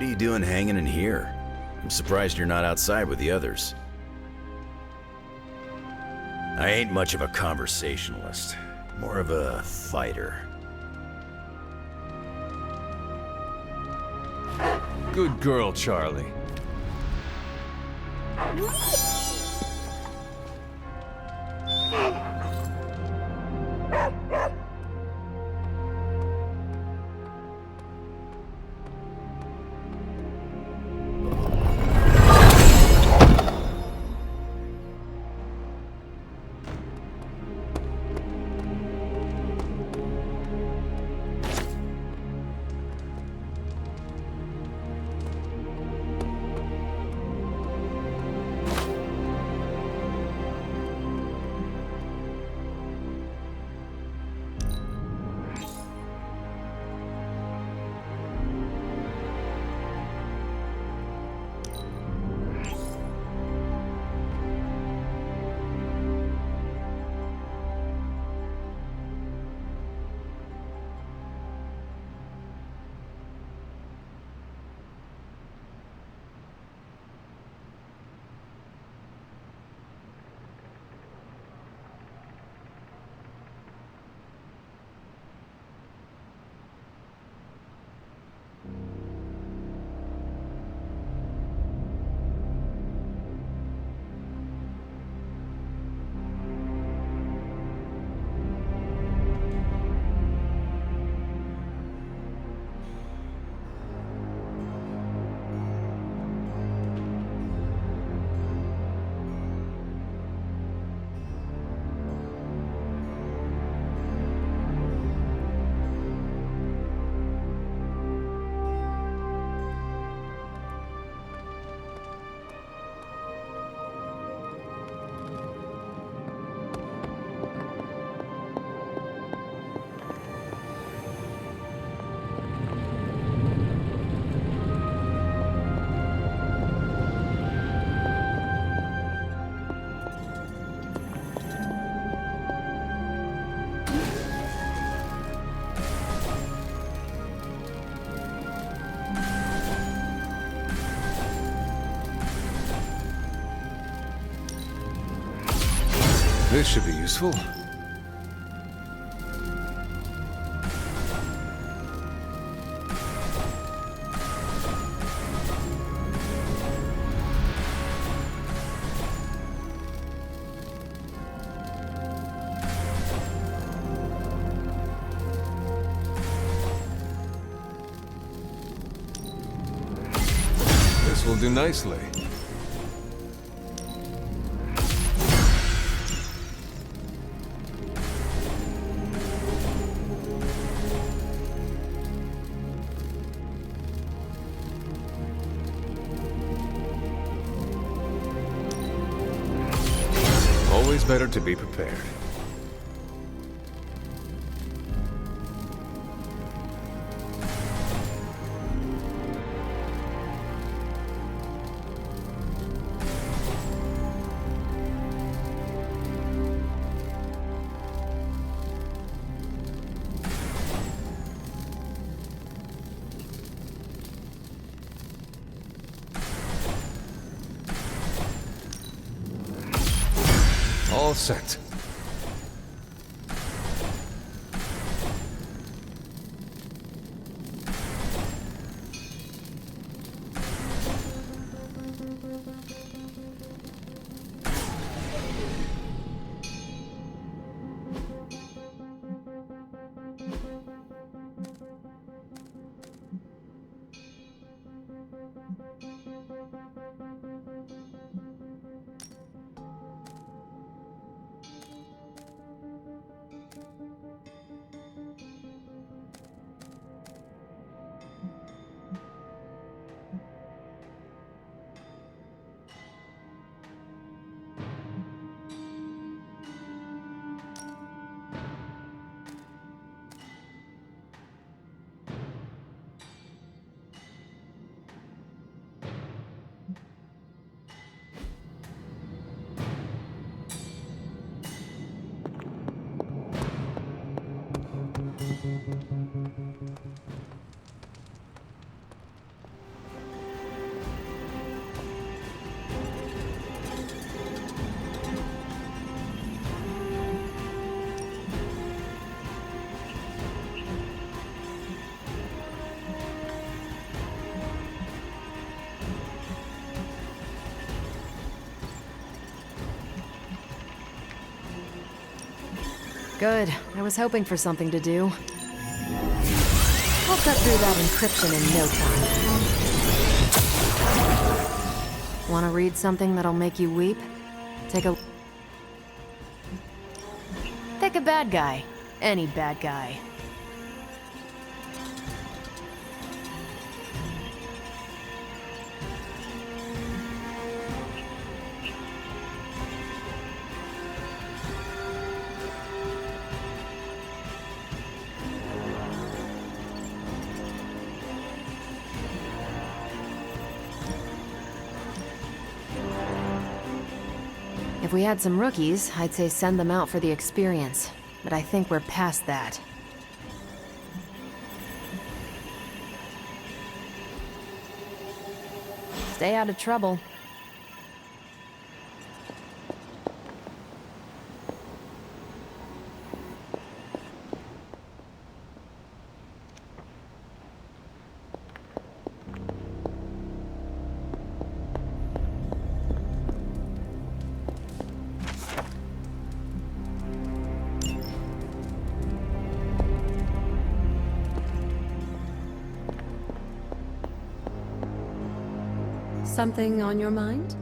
What are you doing hanging in here? I'm surprised you're not outside with the others. I ain't much of a conversationalist, more of a fighter. Good girl, Charlie. This should be useful. This will do nicely. Always better to be prepared. All set. Good. I was hoping for something to do. I'll cut through that encryption in no time. Want to read something that'll make you weep? Pick a bad guy. Any bad guy. If we had some rookies, I'd say send them out for the experience. But I think we're past that. Stay out of trouble. Something on your mind?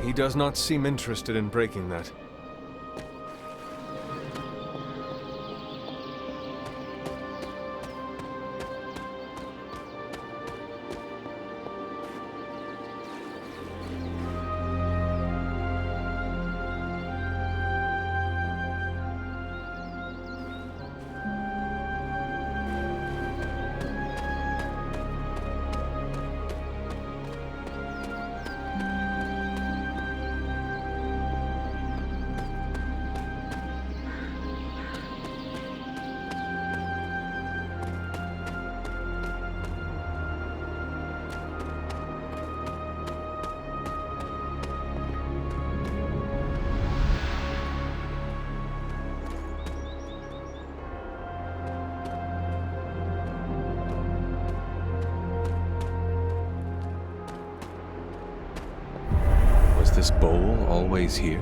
He does not seem interested in breaking that. this bowl always here?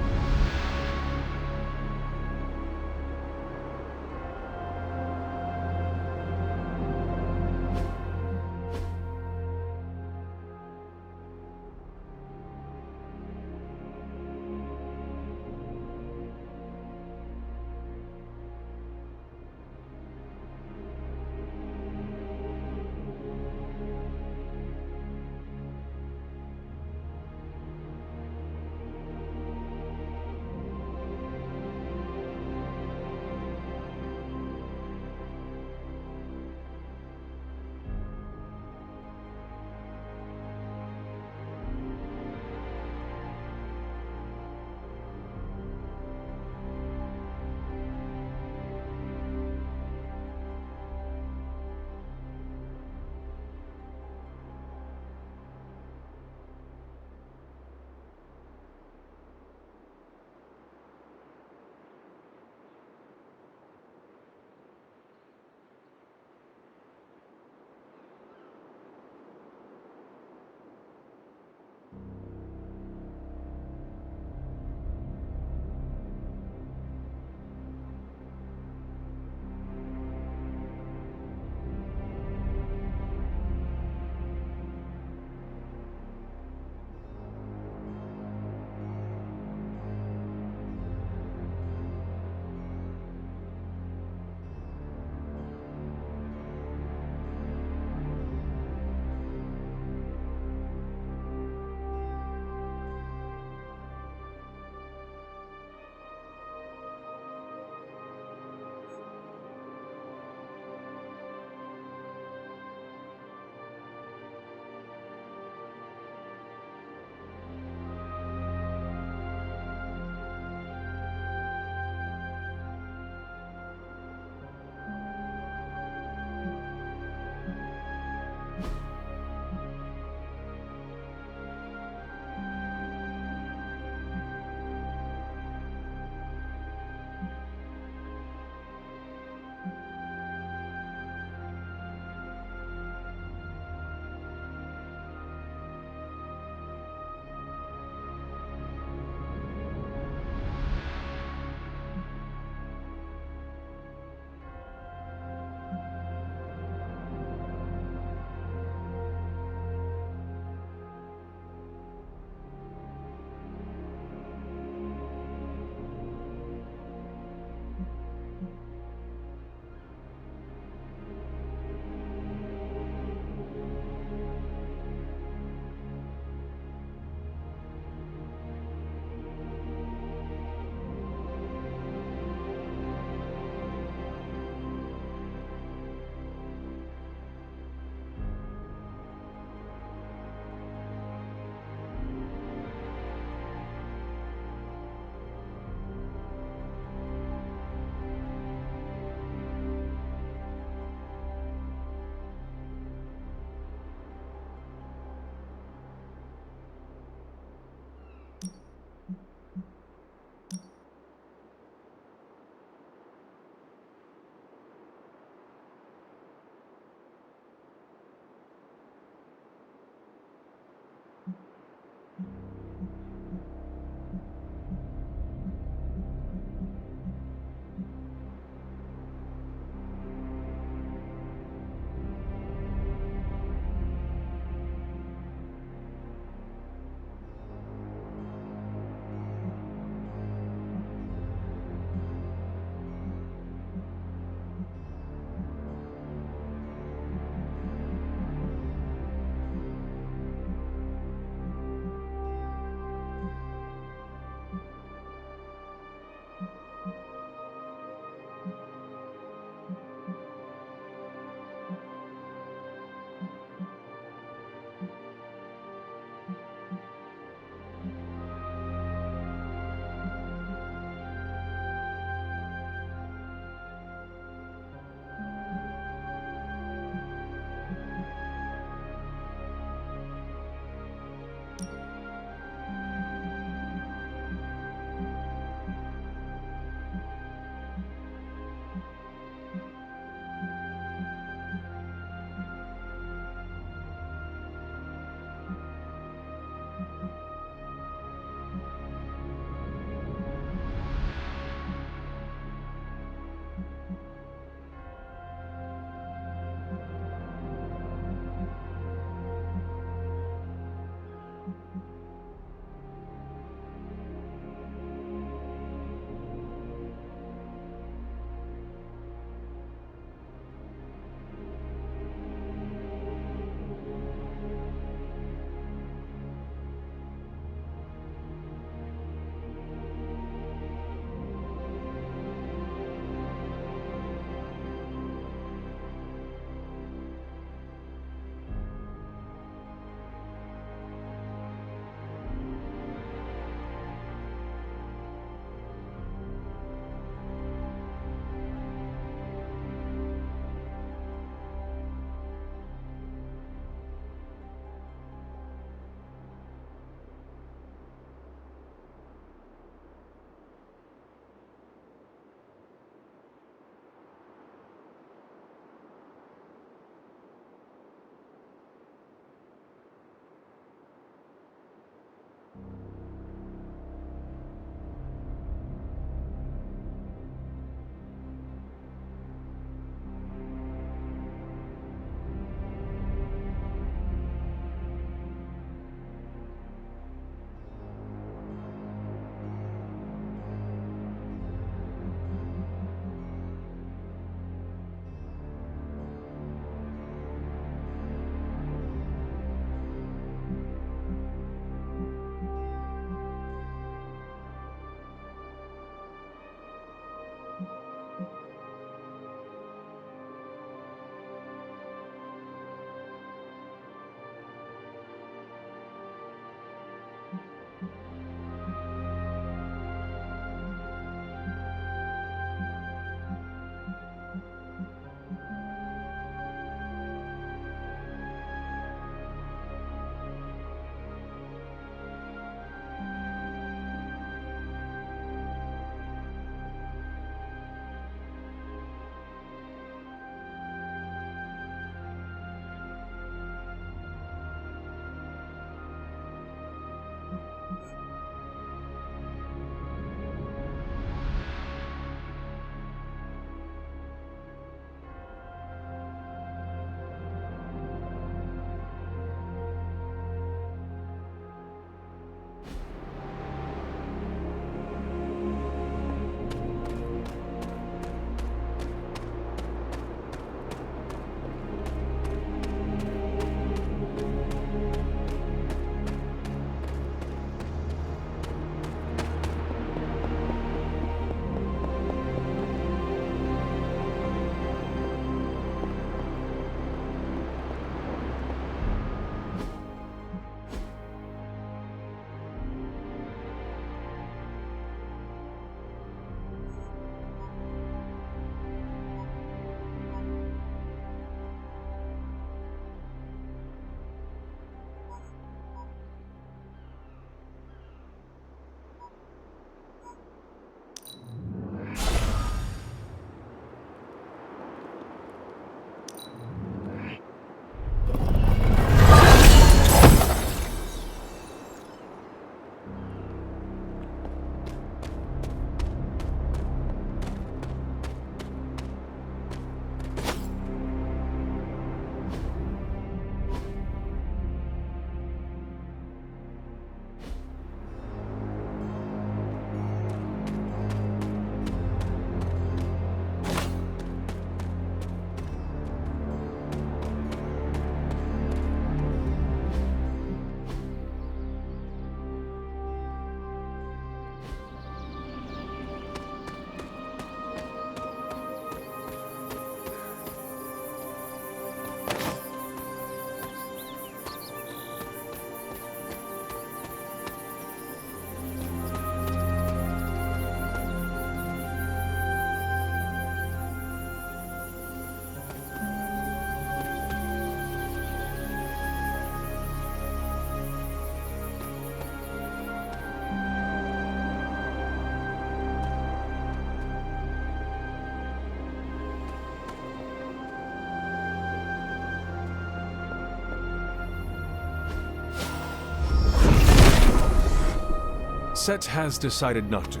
Set has decided not to.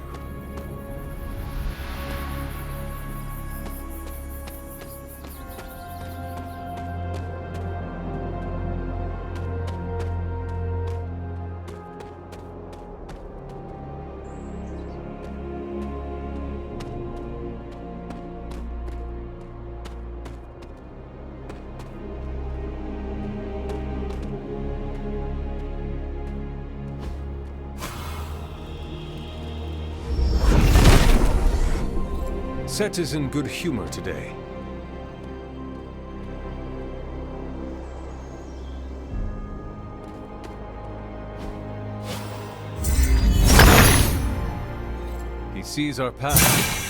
Set is in good humor today. He sees our path.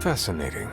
Fascinating.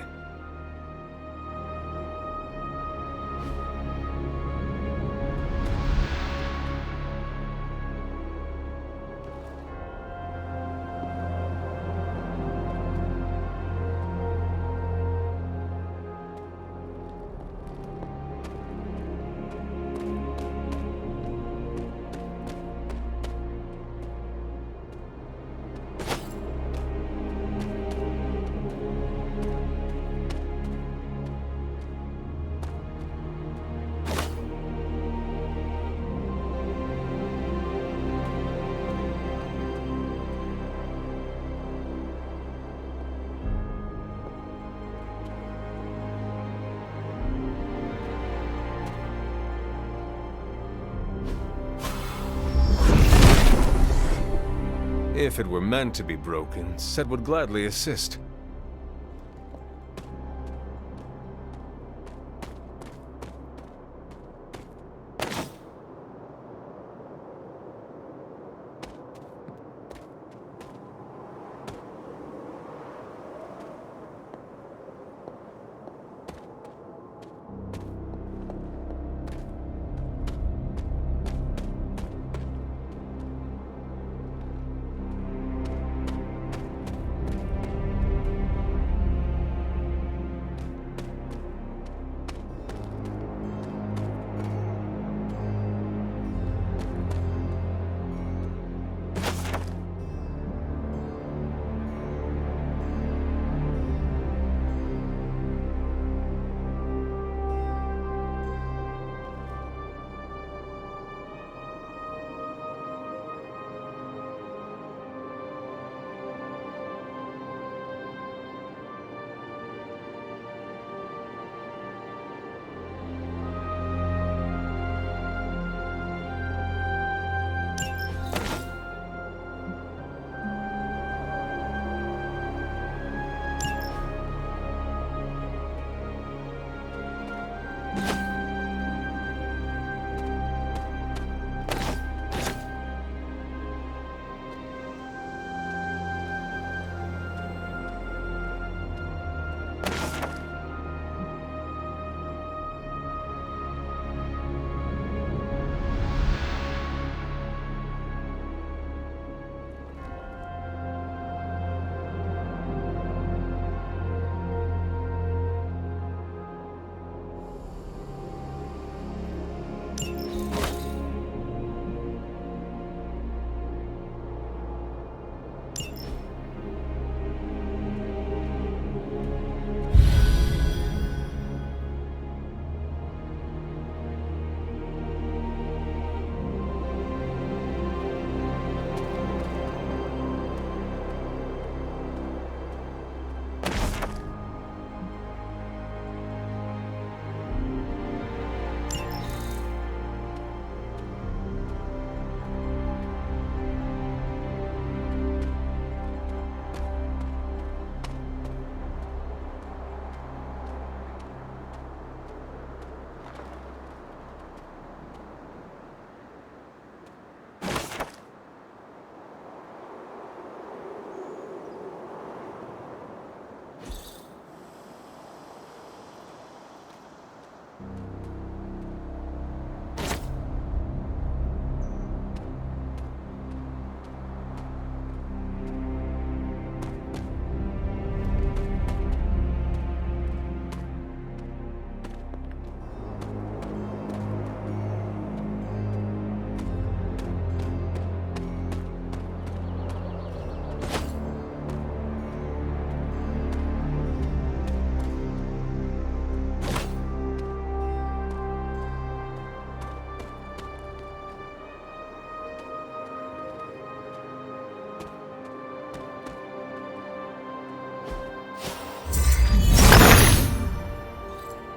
If it were meant to be broken, Set would gladly assist.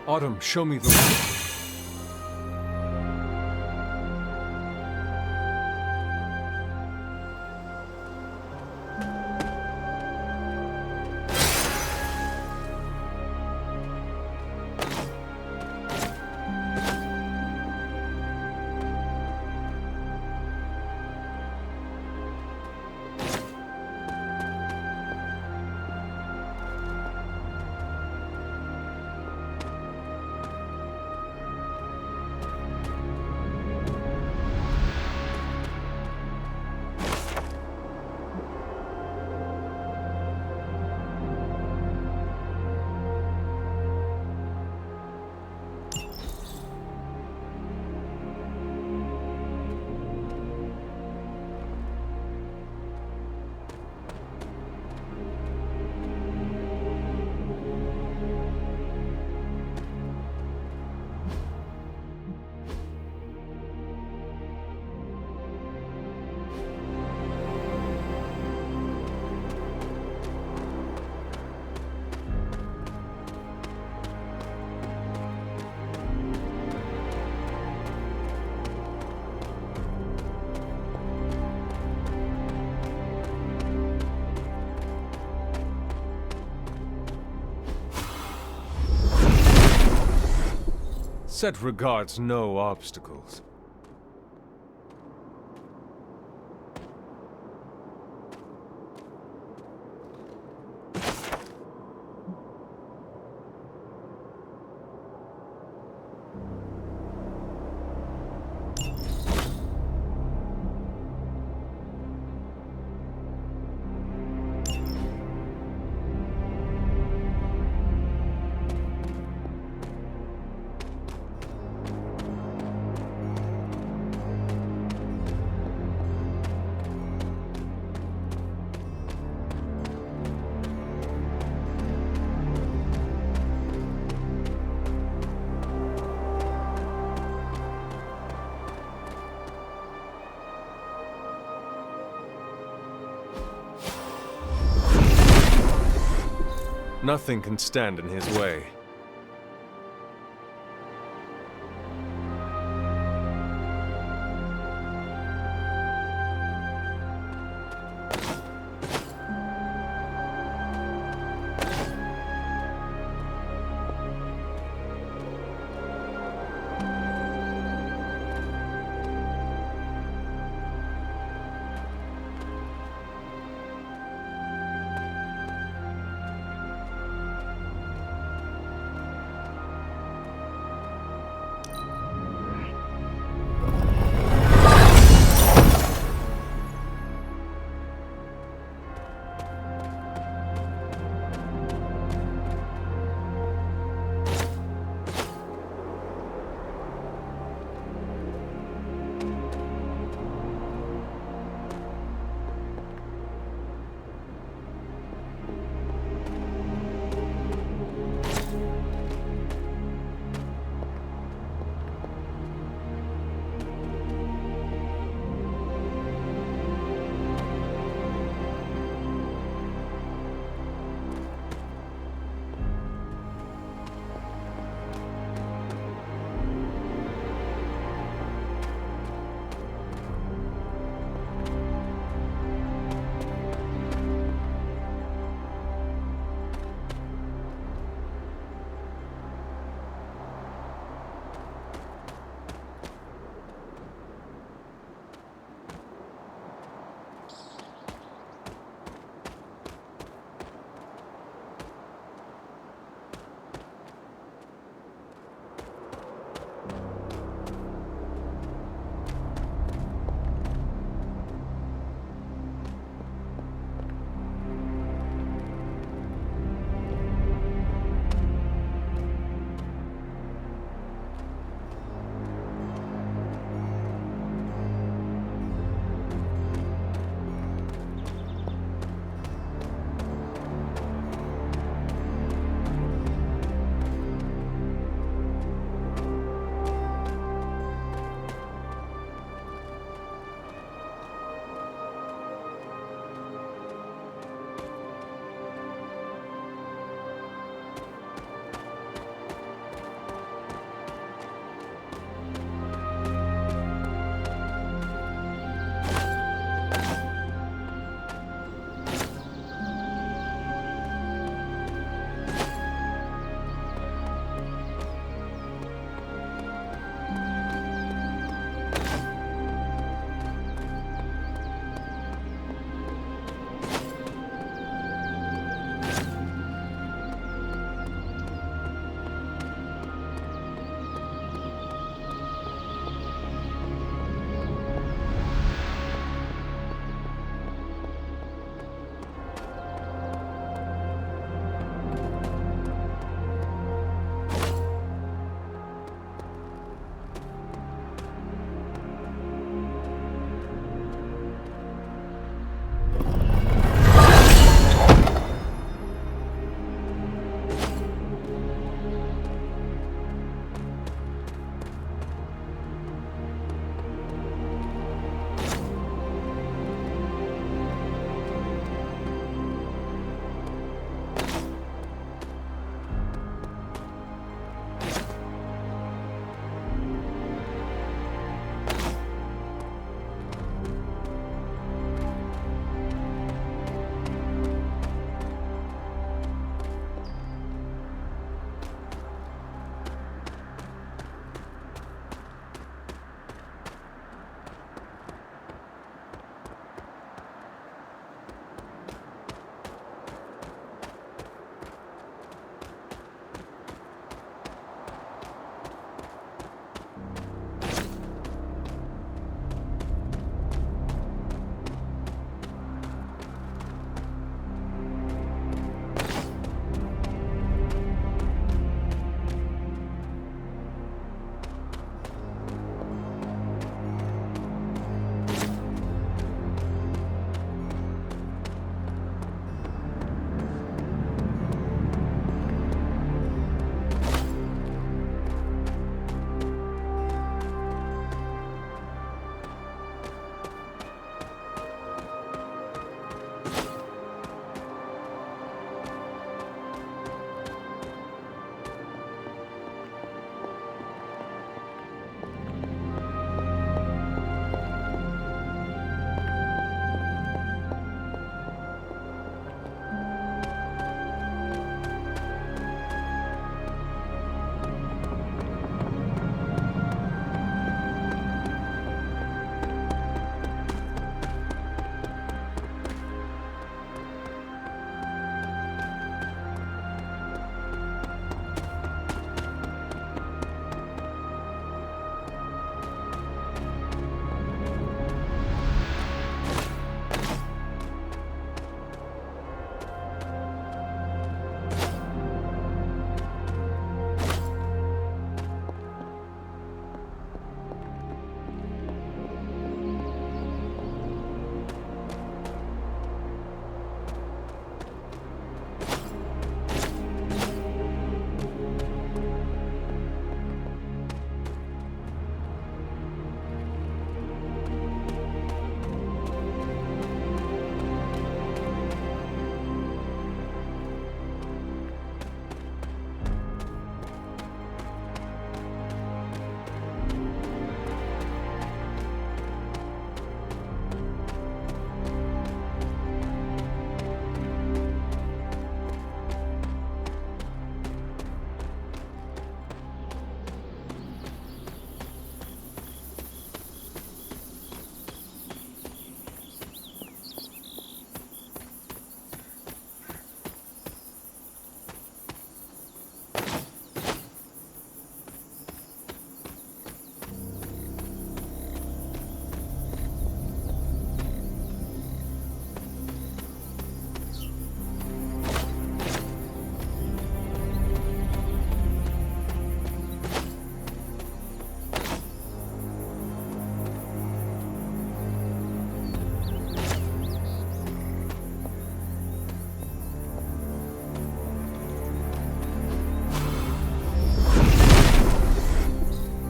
Autumn, show me the way. Set regards no obstacles. Nothing can stand in his way.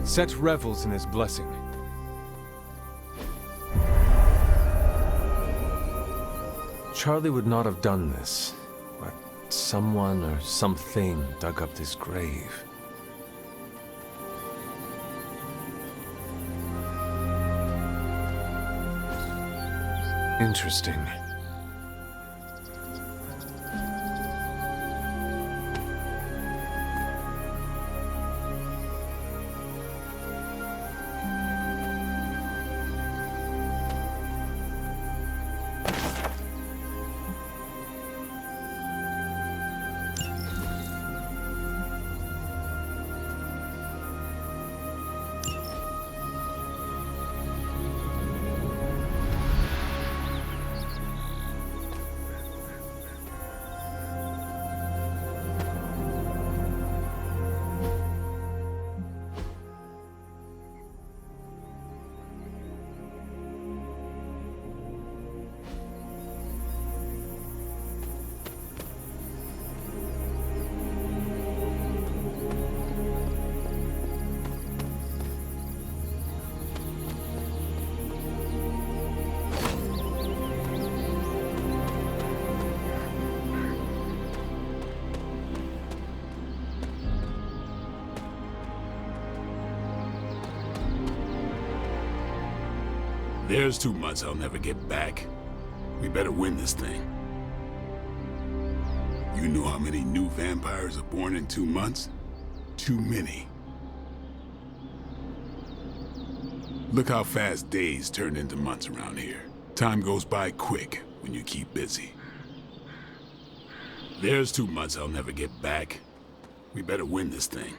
Set revels in his blessing. Charlie would not have done this, but someone or something dug up this grave. Interesting. There's 2 months I'll never get back. We better win this thing. You know how many new vampires are born in 2 months? Too many. Look how fast days turn into months around here. Time goes by quick when you keep busy. There's 2 months I'll never get back. We better win this thing.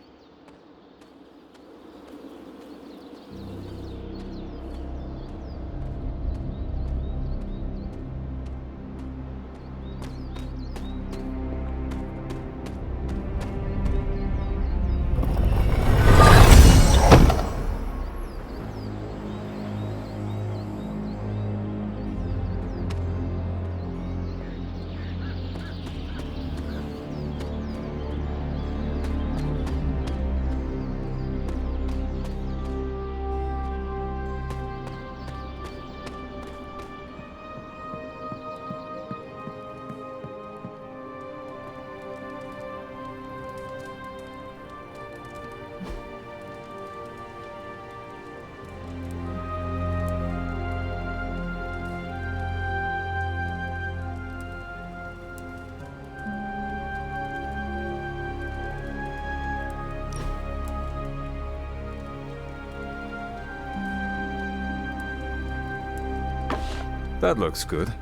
That looks good.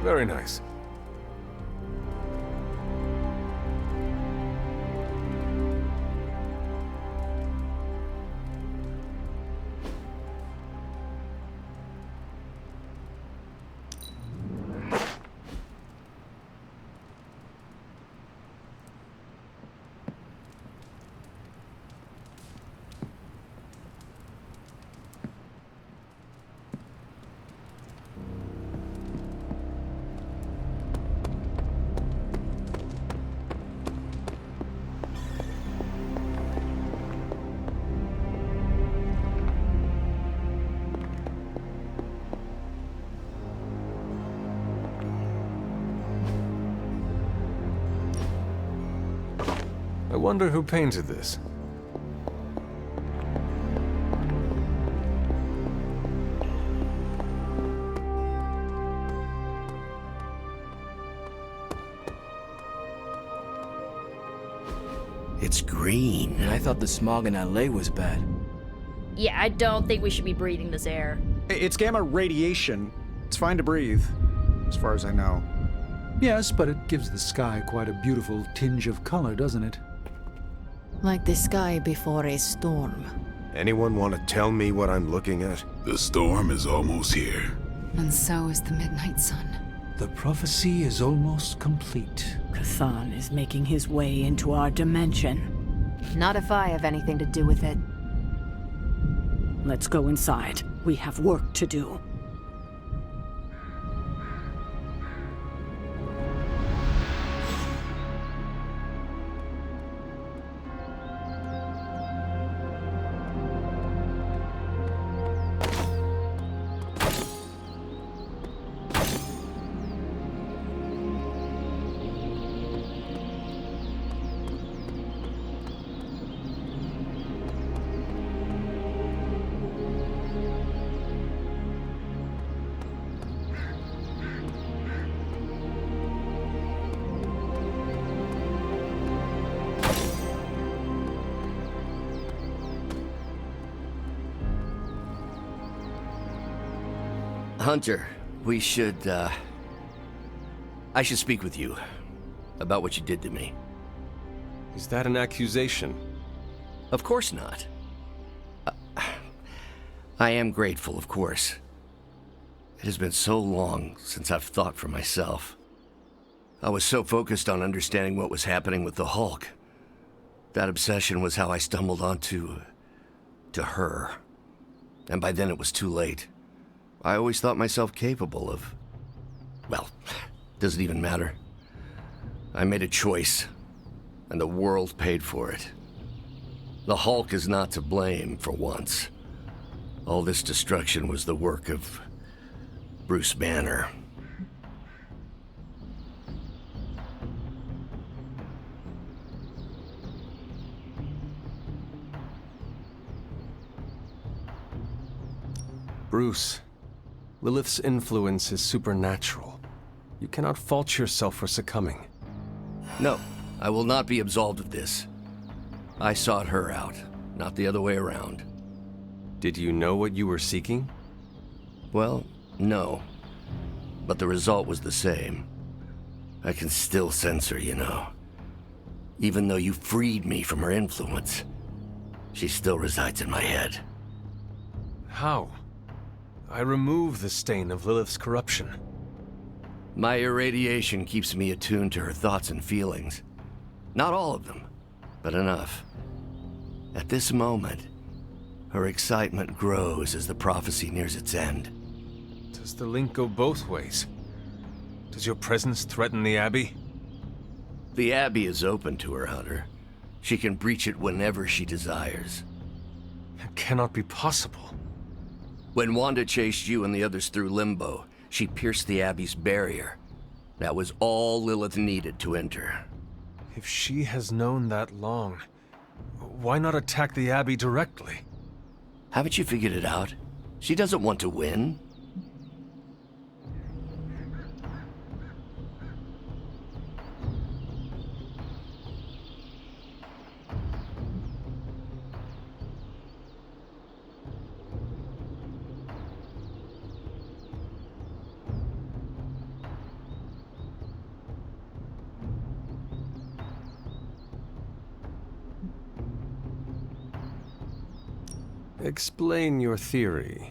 Very nice. I wonder who painted this. It's green. And I thought the smog in LA was bad. Yeah, I don't think we should be breathing this air. It's gamma radiation. It's fine to breathe, as far as I know. Yes, but it gives the sky quite a beautiful tinge of color, doesn't it? Like the sky before a storm. Anyone want to tell me what I'm looking at? The storm is almost here. And so is the midnight sun. The prophecy is almost complete. Kathan is making his way into our dimension. Not if I have anything to do with it. Let's go inside. We have work to do. Hunter, we should, I should speak with you about what you did to me. Is that an accusation? Of course not. I am grateful, of course. It has been so long since I've thought for myself. I was so focused on understanding what was happening with the Hulk. That obsession was how I stumbled onto her. And by then it was too late. I always thought myself capable of... well, doesn't even matter. I made a choice, and the world paid for it. The Hulk is not to blame for once. All this destruction was the work of Bruce Banner. Bruce, Lilith's influence is supernatural. You cannot fault yourself for succumbing. No, I will not be absolved of this. I sought her out, not the other way around. Did you know what you were seeking? Well, no. But the result was the same. I can still sense her, you know. Even though you freed me from her influence, she still resides in my head. How? I remove the stain of Lilith's corruption. My irradiation keeps me attuned to her thoughts and feelings. Not all of them, but enough. At this moment, her excitement grows as the prophecy nears its end. Does the link go both ways? Does your presence threaten the Abbey? The Abbey is open to her, Hunter. She can breach it whenever she desires. It cannot be possible. When Wanda chased you and the others through Limbo, she pierced the Abbey's barrier. That was all Lilith needed to enter. If she has known that long, why not attack the Abbey directly? Haven't you figured it out? She doesn't want to win. Explain your theory.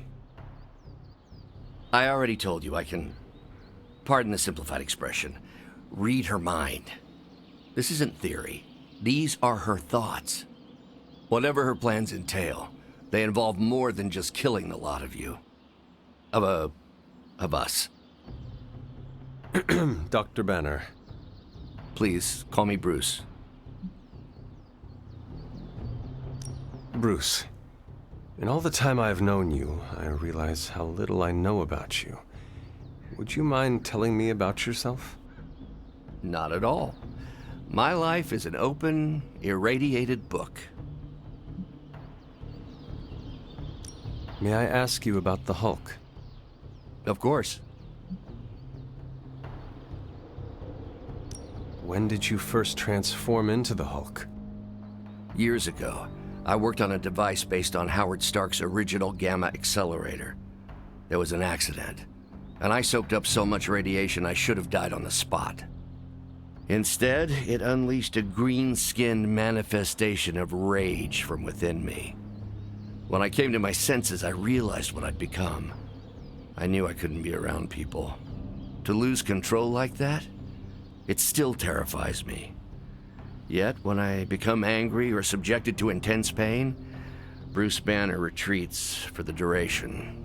I already told you I can, pardon the simplified expression, read her mind. This isn't theory. These are her thoughts. Whatever her plans entail, they involve more than just killing the lot of you. Of us. Dr. Banner. Please, call me Bruce. Bruce. In all the time I've known you, I realize how little I know about you. Would you mind telling me about yourself? Not at all. My life is an open, irradiated book. May I ask you about the Hulk? Of course. When did you first transform into the Hulk? Years ago, I worked on a device based on Howard Stark's original gamma accelerator. There was an accident, and I soaked up so much radiation I should have died on the spot. Instead, it unleashed a green-skinned manifestation of rage from within me. When I came to my senses, I realized what I'd become. I knew I couldn't be around people. To lose control like that, it still terrifies me. Yet, when I become angry or subjected to intense pain, Bruce Banner retreats for the duration.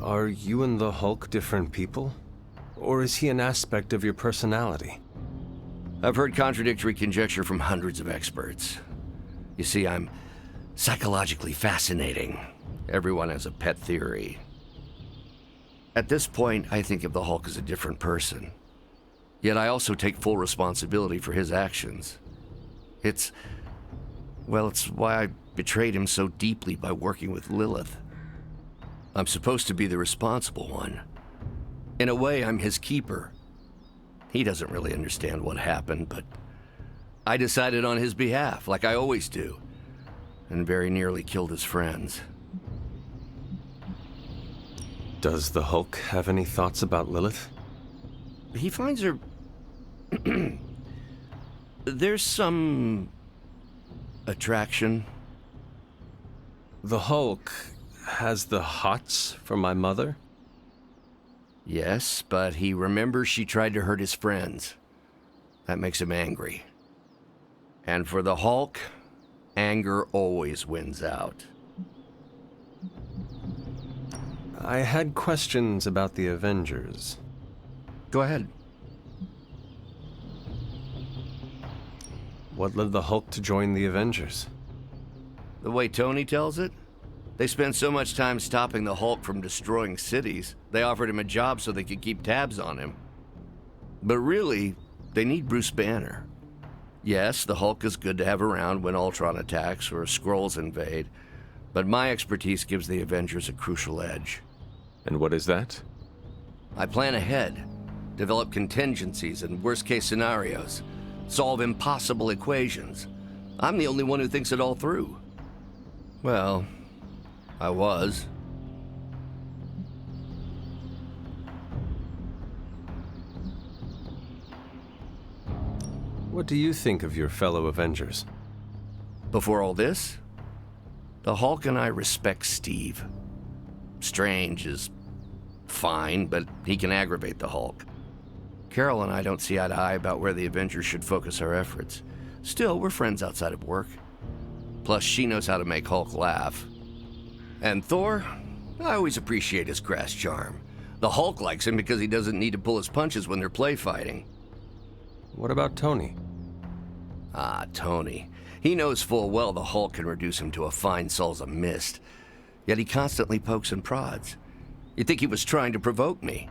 Are you and the Hulk different people? Or is he an aspect of your personality? I've heard contradictory conjecture from hundreds of experts. You see, I'm psychologically fascinating. Everyone has a pet theory. At this point, I think of the Hulk as a different person. Yet I also take full responsibility for his actions. It's why I betrayed him so deeply by working with Lilith. I'm supposed to be the responsible one. In a way, I'm his keeper. He doesn't really understand what happened, but I decided on his behalf, like I always do, and very nearly killed his friends. Does the Hulk have any thoughts about Lilith? He finds her... There's some... attraction. The Hulk has the hots for my mother? Yes, but he remembers she tried to hurt his friends. That makes him angry. And for the Hulk, anger always wins out. I had questions about the Avengers. Go ahead. What led the Hulk to join the Avengers? The way Tony tells it, they spent so much time stopping the Hulk from destroying cities, they offered him a job so they could keep tabs on him. But really, they need Bruce Banner. Yes, the Hulk is good to have around when Ultron attacks or Skrulls invade, but my expertise gives the Avengers a crucial edge. And what is that? I plan ahead, develop contingencies and worst-case scenarios, solve impossible equations. I'm the only one who thinks it all through. Well, I was. What do you think of your fellow Avengers? Before all this, the Hulk and I respect Steve. Strange is fine, but he can aggravate the Hulk. Carol and I don't see eye to eye about where the Avengers should focus our efforts. Still, we're friends outside of work. Plus, she knows how to make Hulk laugh. And Thor, I always appreciate his crass charm. The Hulk likes him because he doesn't need to pull his punches when they're play fighting. What about Tony? Ah, Tony. He knows full well the Hulk can reduce him to a fine salsa mist. Yet he constantly pokes and prods. You'd think he was trying to provoke me.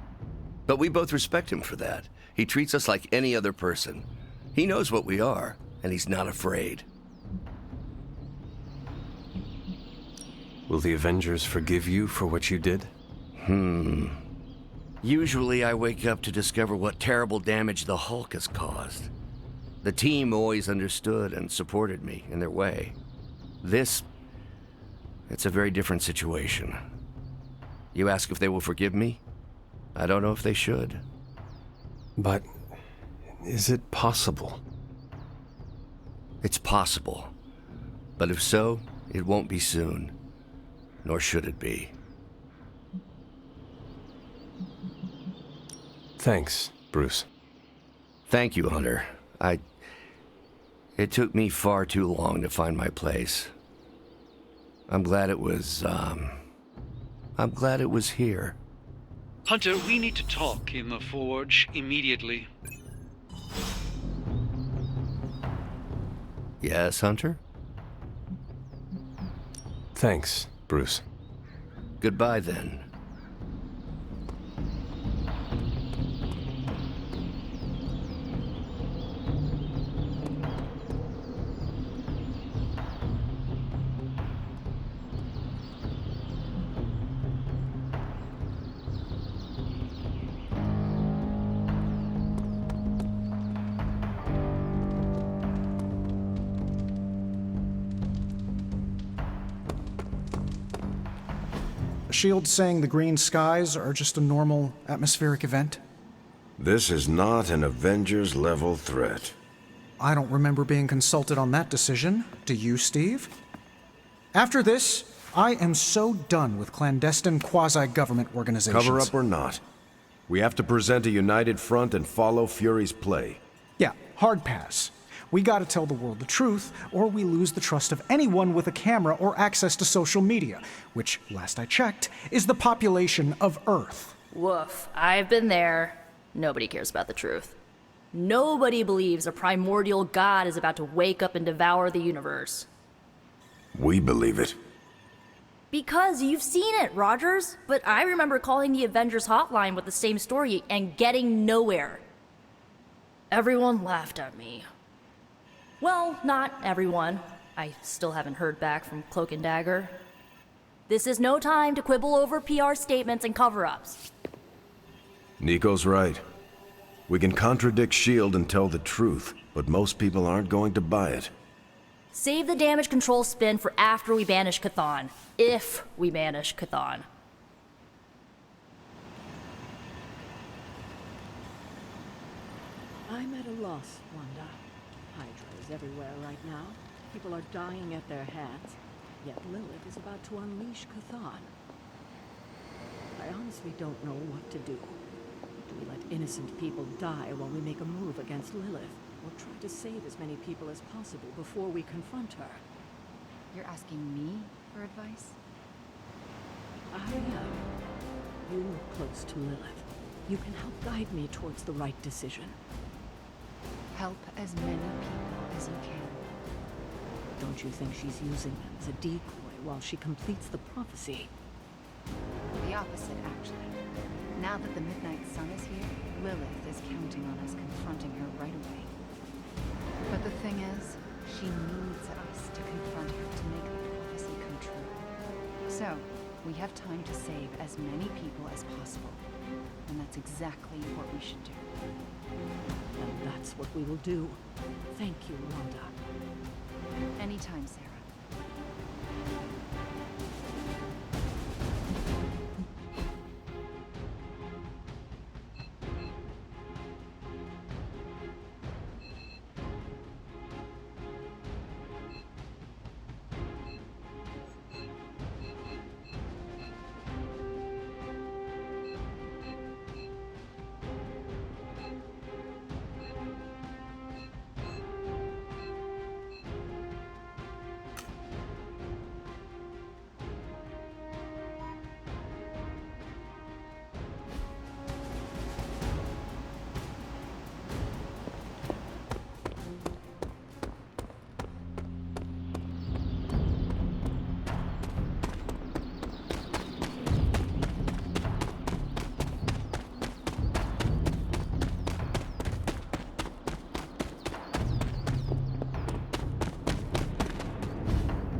But we both respect him for that. He treats us like any other person. He knows what we are, and he's not afraid. Will the Avengers forgive you for what you did? Usually I wake up to discover what terrible damage the Hulk has caused. The team always understood and supported me in their way. It's a very different situation. You ask if they will forgive me? I don't know if they should. But is it possible? It's possible. But if so, it won't be soon. Nor should it be. Thanks, Bruce. Thank you, Hunter. It took me far too long to find my place. I'm glad it was here. Hunter, we need to talk in the Forge immediately. Yes, Hunter? Thanks, Bruce. Goodbye, then. S.H.I.E.L.D. saying the green skies are just a normal atmospheric event? This is not an Avengers-level threat. I don't remember being consulted on that decision. Do you, Steve? After this, I am so done with clandestine quasi-government organizations. Cover up or not, we have to present a united front and follow Fury's play. Yeah, hard pass. We gotta tell the world the truth, or we lose the trust of anyone with a camera or access to social media, which, last I checked, is the population of Earth. Woof. I've been there. Nobody cares about the truth. Nobody believes a primordial god is about to wake up and devour the universe. We believe it. Because you've seen it, Rogers. But I remember calling the Avengers hotline with the same story and getting nowhere. Everyone laughed at me. Well, not everyone. I still haven't heard back from Cloak and Dagger. This is no time to quibble over PR statements and cover-ups. Nico's right. We can contradict S.H.I.E.L.D. and tell the truth, but most people aren't going to buy it. Save the damage control spin for after we banish Chthon. If we banish Chthon. I'm at a loss, Wanda. Hydra is everywhere right now. People are dying at their hands. Yet Lilith is about to unleash Chthon. I honestly don't know what to do. Do we let innocent people die while we make a move against Lilith? Or try to save as many people as possible before we confront her? You're asking me for advice? I am. You look close to Lilith. You can help guide me towards the right decision. Help as many people as you can. Don't you think she's using them as a decoy while she completes the prophecy? The opposite, actually. Now that the Midnight Sun is here, Lilith is counting on us confronting her right away. But the thing is, she needs us to confront her to make the prophecy come true. So, we have time to save as many people as possible. And that's exactly what we should do. And that's what we will do. Thank you, Wanda. Anytime, Sarah.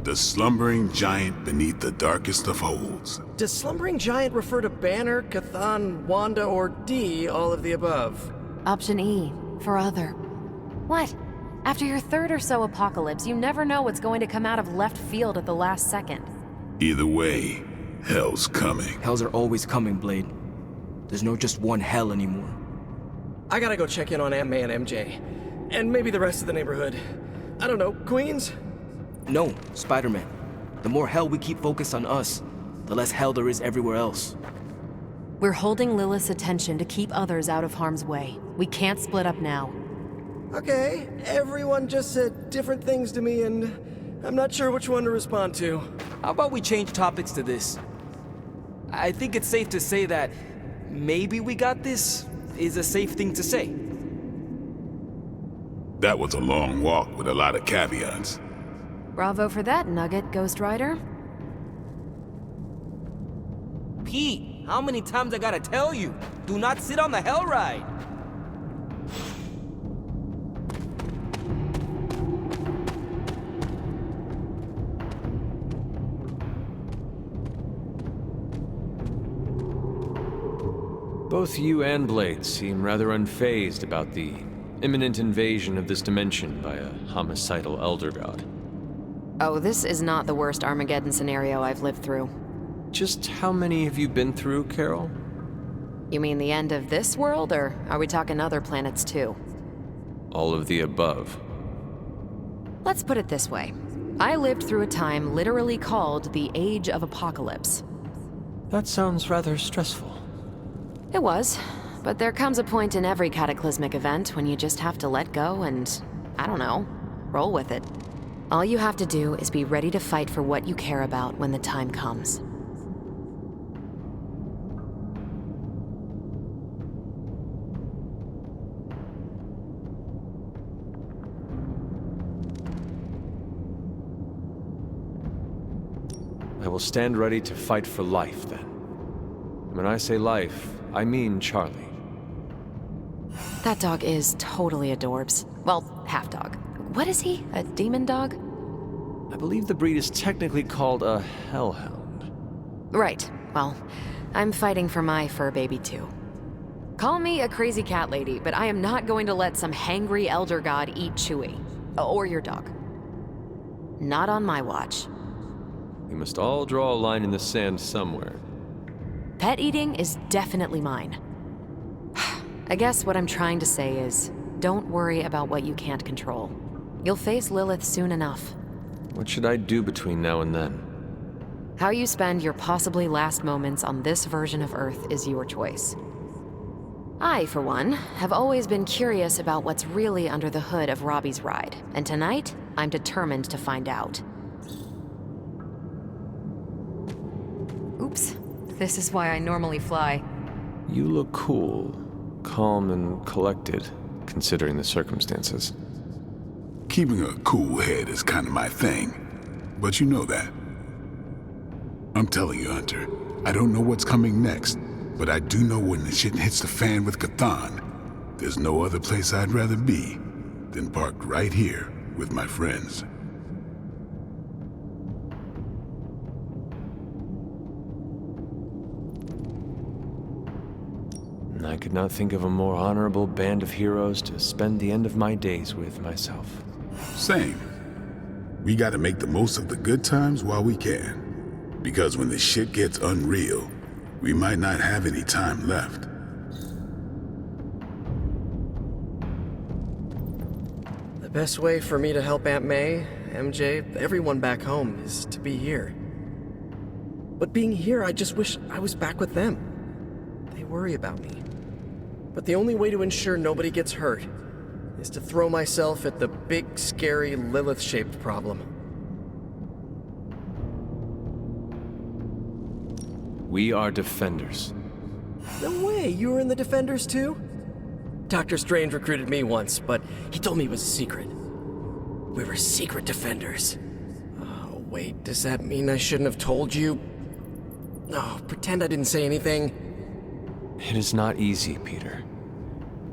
The slumbering giant beneath the darkest of holds. Does slumbering giant refer to Banner, Chthon, Wanda, or D, all of the above? Option E, for other. What? After your third or so apocalypse, you never know what's going to come out of left field at the last second. Either way, hell's coming. Hells are always coming, Blade. There's no just one hell anymore. I gotta go check in on Aunt May and MJ. And maybe the rest of the neighborhood. I don't know, Queens? No, Spider-Man. The more hell we keep focused on us, the less hell there is everywhere else. We're holding Lilith's attention to keep others out of harm's way. We can't split up now. Okay, everyone just said different things to me and I'm not sure which one to respond to. How about we change topics to this? I think it's safe to say that maybe we got this is a safe thing to say. That was a long walk with a lot of caveats. Bravo for that nugget, Ghost Rider. Pete, how many times I gotta tell you? Do not sit on the hell ride! Both you and Blade seem rather unfazed about the imminent invasion of this dimension by a homicidal elder god. Oh, this is not the worst Armageddon scenario I've lived through. Just how many have you been through, Carol? You mean the end of this world, or are we talking other planets too? All of the above. Let's put it this way. I lived through a time literally called the Age of Apocalypse. That sounds rather stressful. It was, but there comes a point in every cataclysmic event when you just have to let go and, I don't know, roll with it. All you have to do is be ready to fight for what you care about when the time comes. I will stand ready to fight for life, then. When I say life, I mean Charlie. That dog is totally adorbs. Well, half dog. What is he? A demon dog? I believe the breed is technically called a hellhound. Right. Well, I'm fighting for my fur baby too. Call me a crazy cat lady, but I am not going to let some hangry elder god eat Chewie. Or your dog. Not on my watch. We must all draw a line in the sand somewhere. Pet eating is definitely mine. I guess what I'm trying to say is, don't worry about what you can't control. You'll face Lilith soon enough. What should I do between now and then? How you spend your possibly last moments on this version of Earth is your choice. I, for one, have always been curious about what's really under the hood of Robbie's ride, and tonight, I'm determined to find out. Oops. This is why I normally fly. You look cool, calm and collected, considering the circumstances. Keeping a cool head is kind of my thing, but you know that. I'm telling you, Hunter, I don't know what's coming next, but I do know when the shit hits the fan with Cathan, there's no other place I'd rather be than parked right here with my friends. I could not think of a more honorable band of heroes to spend the end of my days with myself. Same. We gotta make the most of the good times while we can. Because when the shit gets unreal, we might not have any time left. The best way for me to help Aunt May, MJ, everyone back home is to be here. But being here, I just wish I was back with them. They worry about me. But the only way to ensure nobody gets hurt is to throw myself at the big, scary, Lilith-shaped problem. We are defenders. No way, you were in the Defenders too? Dr. Strange recruited me once, but he told me it was a secret. We were secret Defenders. Oh, wait, does that mean I shouldn't have told you? Oh, pretend I didn't say anything. It is not easy, Peter.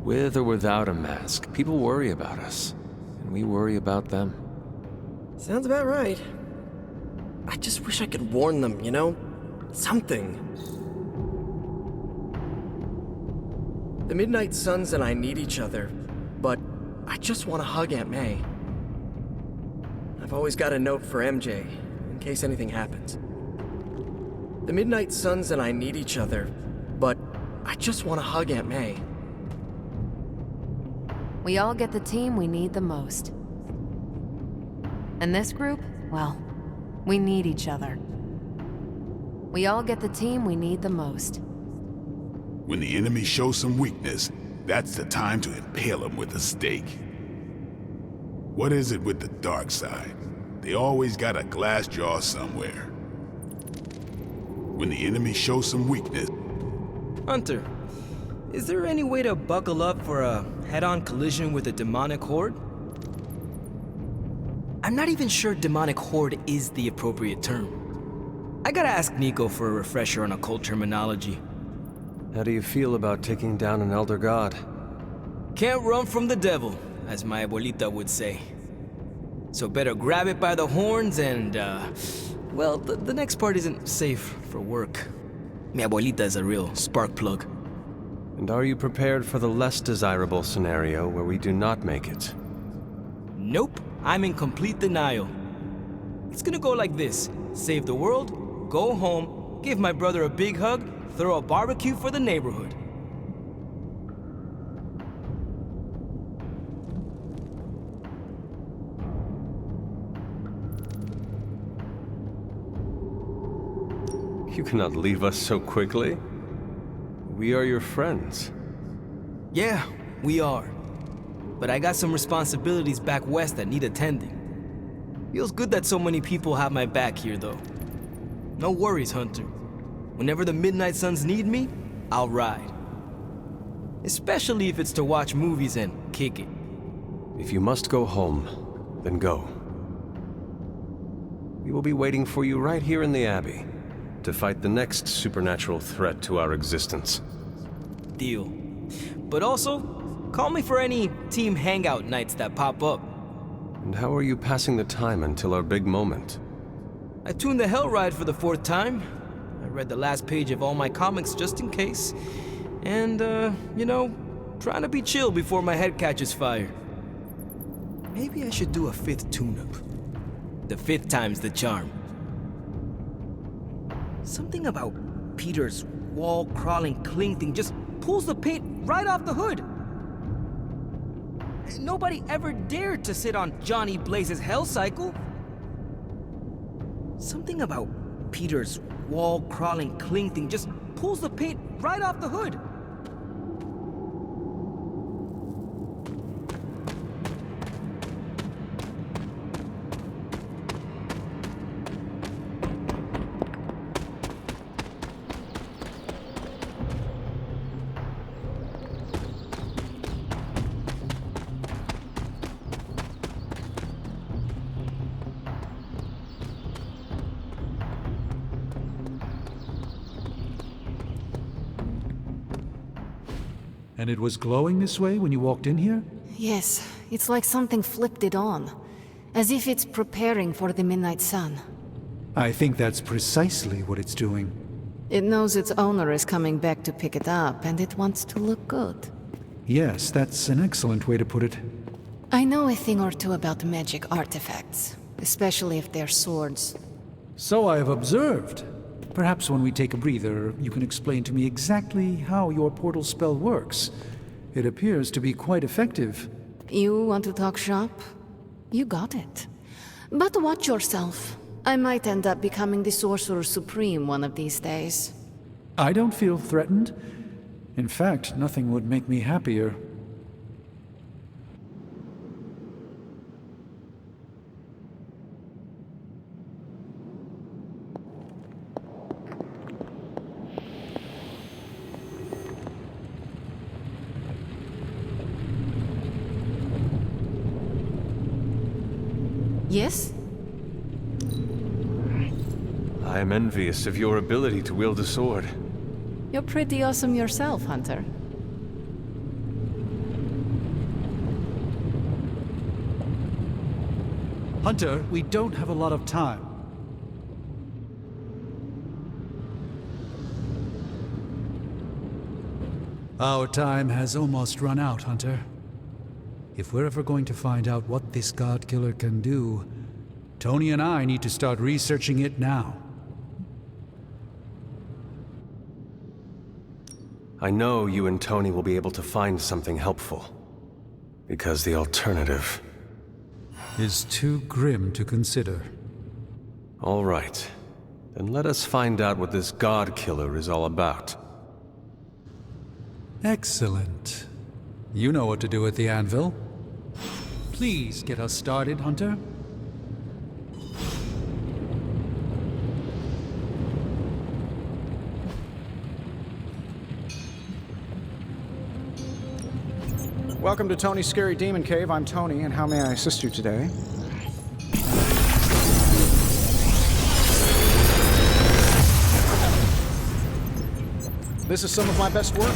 With or without a mask, people worry about us, and we worry about them. Sounds about right. I just wish I could warn them, you know? Something. The Midnight Suns and I need each other, but I just want to hug Aunt May. I've always got a note for MJ, in case anything happens. The Midnight Suns and I need each other, but I just want to hug Aunt May. We all get the team we need the most. And this group, well, we need each other. We all get the team we need the most. When the enemy shows some weakness, that's the time to impale them with a stake. What is it with the dark side? They always got a glass jaw somewhere. When the enemy shows some weakness... Hunter, is there any way to buckle up for a head-on collision with a demonic horde? I'm not even sure demonic horde is the appropriate term. I gotta ask Nico for a refresher on occult terminology. How do you feel about taking down an elder god? Can't run from the devil, as my abuelita would say. So better grab it by the horns and, well, the next part isn't safe for work. Mi abuelita is a real spark plug. And are you prepared for the less desirable scenario where we do not make it? Nope, I'm in complete denial. It's gonna go like this. Save the world, go home, give my brother a big hug, throw a barbecue for the neighborhood. You cannot leave us so quickly. We are your friends. Yeah, we are. But I got some responsibilities back west that need attending. Feels good that so many people have my back here, though. No worries, Hunter. Whenever the Midnight Suns need me, I'll ride. Especially if it's to watch movies and kick it. If you must go home, then go. We will be waiting for you right here in the Abbey to fight the next supernatural threat to our existence. Deal. But also, call me for any team hangout nights that pop up. And how are you passing the time until our big moment? I tuned the Hell Ride for the 4th time. I read the last page of all my comics just in case. And, you know, trying to be chill before my head catches fire. Maybe I should do a 5th tune-up. The 5th time's the charm. Something about Peter's wall-crawling cling thing just pulls the paint right off the hood. Nobody ever dared to sit on Johnny Blaze's Hell Cycle. Something about Peter's wall-crawling cling thing just pulls the paint right off the hood. And it was glowing this way when you walked in here? Yes, it's like something flipped it on. As if it's preparing for the midnight sun. I think that's precisely what it's doing. It knows its owner is coming back to pick it up, and it wants to look good. Yes, that's an excellent way to put it. I know a thing or two about magic artifacts, especially if they're swords. So I have observed. Perhaps when we take a breather, you can explain to me exactly how your portal spell works. It appears to be quite effective. You want to talk shop? You got it. But watch yourself. I might end up becoming the Sorcerer Supreme one of these days. I don't feel threatened. In fact, nothing would make me happier. Yes? I am envious of your ability to wield a sword. You're pretty awesome yourself, Hunter. Hunter, we don't have a lot of time. Our time has almost run out, Hunter. If we're ever going to find out what this God Killer can do, Tony and I need to start researching it now. I know you and Tony will be able to find something helpful. Because the alternative is too grim to consider. All right. Then let us find out what this God Killer is all about. Excellent. You know what to do with the anvil. Please get us started, Hunter. Welcome to Tony's Scary Demon Cave. I'm Tony, and how may I assist you today? This is some of my best work.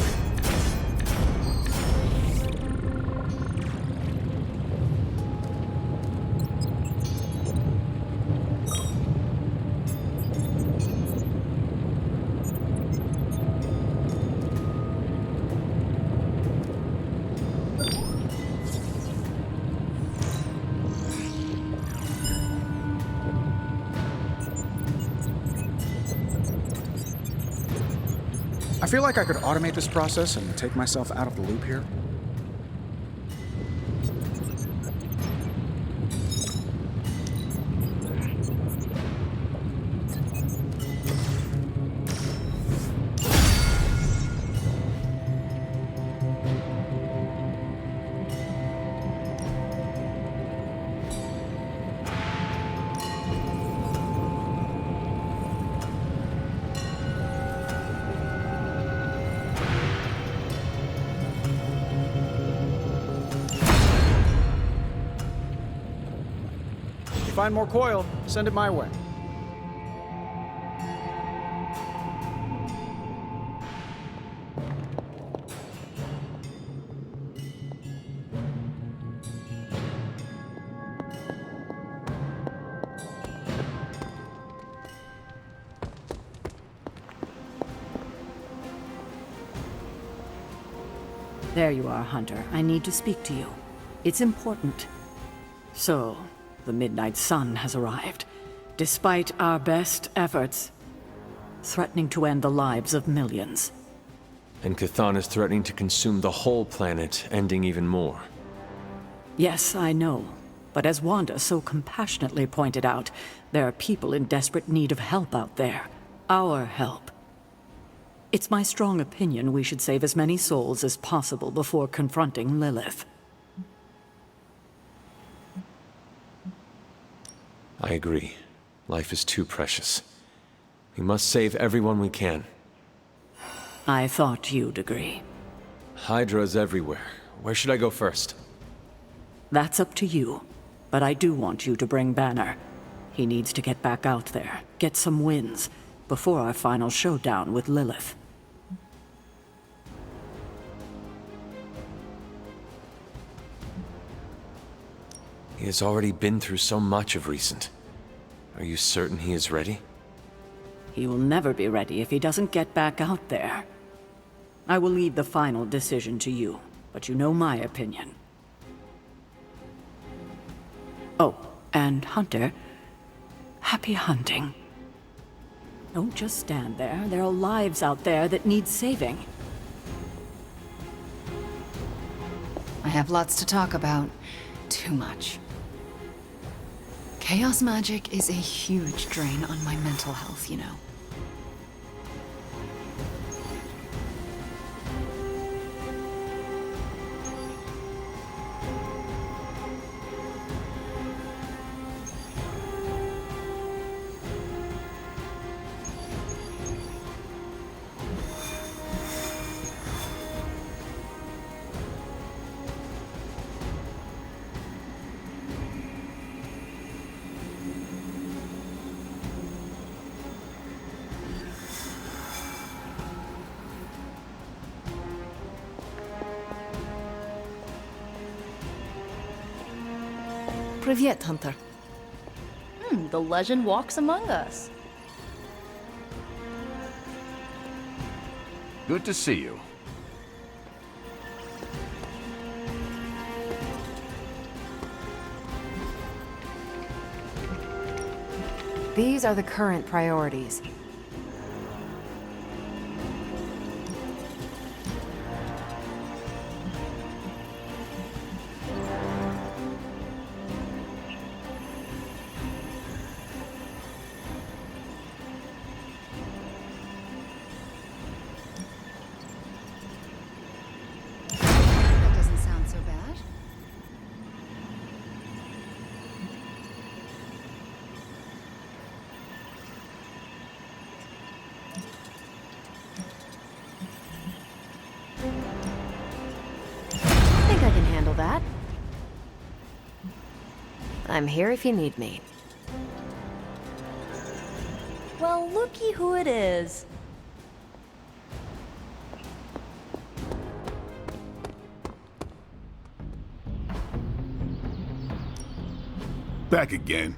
I feel like I could automate this process and take myself out of the loop here. Find more coil, send it my way. There you are, Hunter. I need to speak to you. It's important. So, the Midnight Sun has arrived. Despite our best efforts, threatening to end the lives of millions. And Chthon is threatening to consume the whole planet, ending even more. Yes, I know. But as Wanda so compassionately pointed out, there are people in desperate need of help out there. Our help. It's my strong opinion we should save as many souls as possible before confronting Lilith. I agree. Life is too precious. We must save everyone we can. I thought you'd agree. Hydra's everywhere. Where should I go first? That's up to you. But I do want you to bring Banner. He needs to get back out there, get some wins, before our final showdown with Lilith. He has already been through so much of recent. Are you certain he is ready? He will never be ready if he doesn't get back out there. I will leave the final decision to you, but you know my opinion. Oh, and Hunter, happy hunting. Don't just stand there. There are lives out there that need saving. I have lots to talk about. Too much. Chaos magic is a huge drain on my mental health, you know. Привет, Hunter. The legend walks among us. Good to see you. These are the current priorities. That doesn't sound so bad. I think I can handle that. I'm here if you need me. Well, looky who it is. Back again.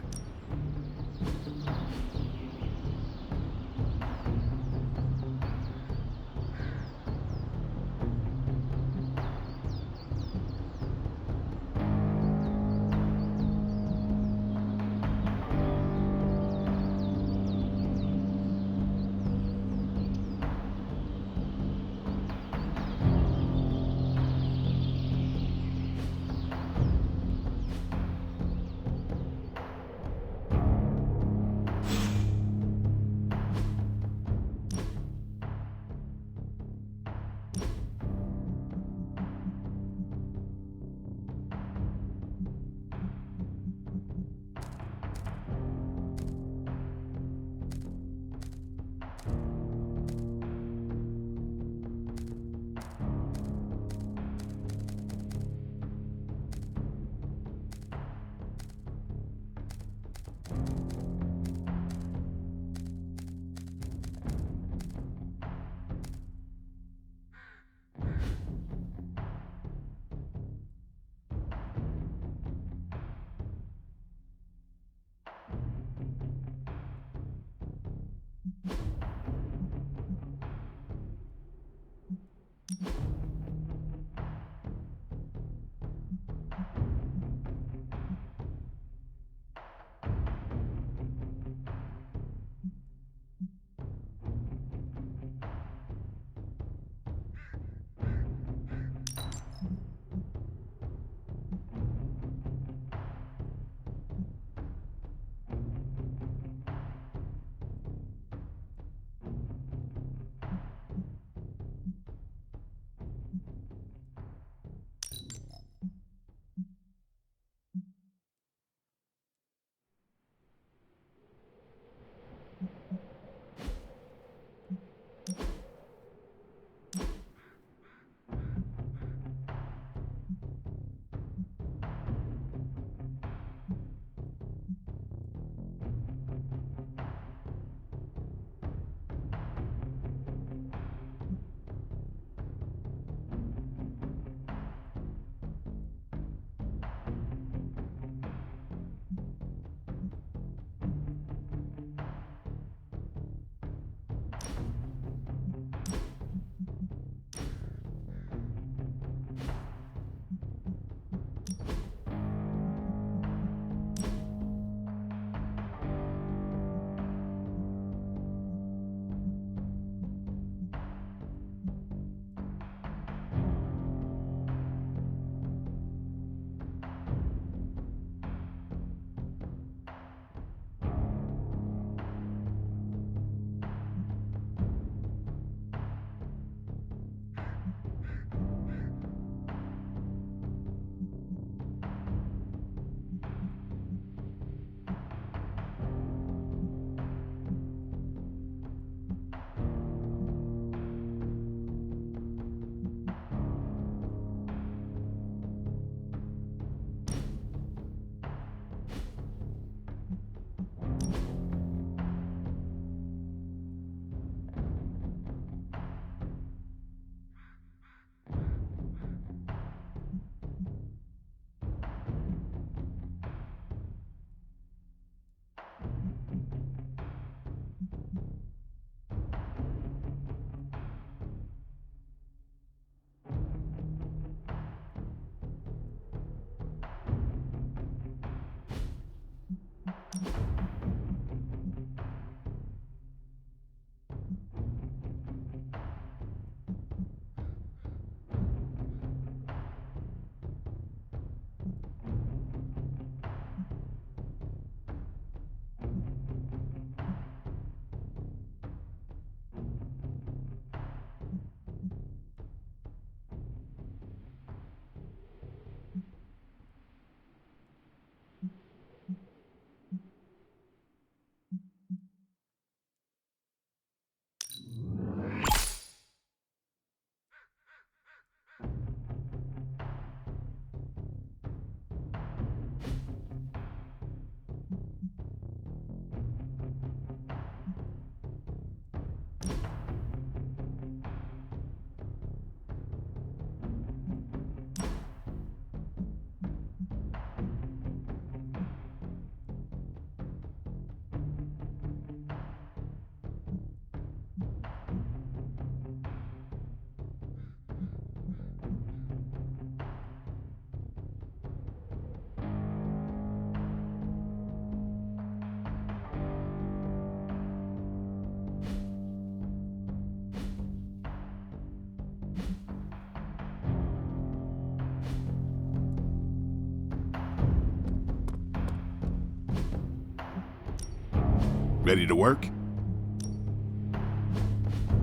Ready to work?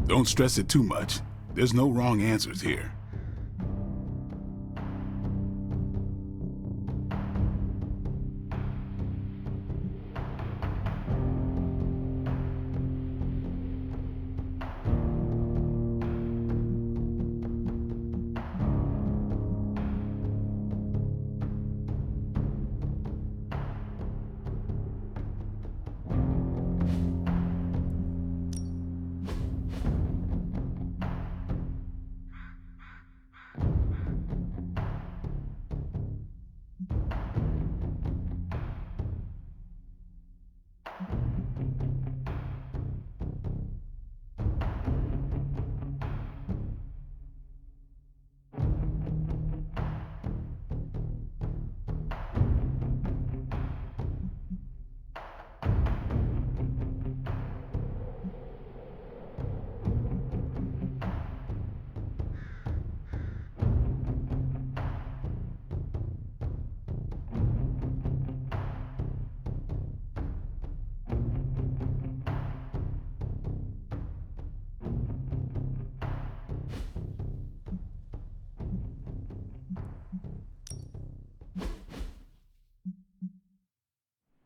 Don't stress it too much. There's no wrong answers here.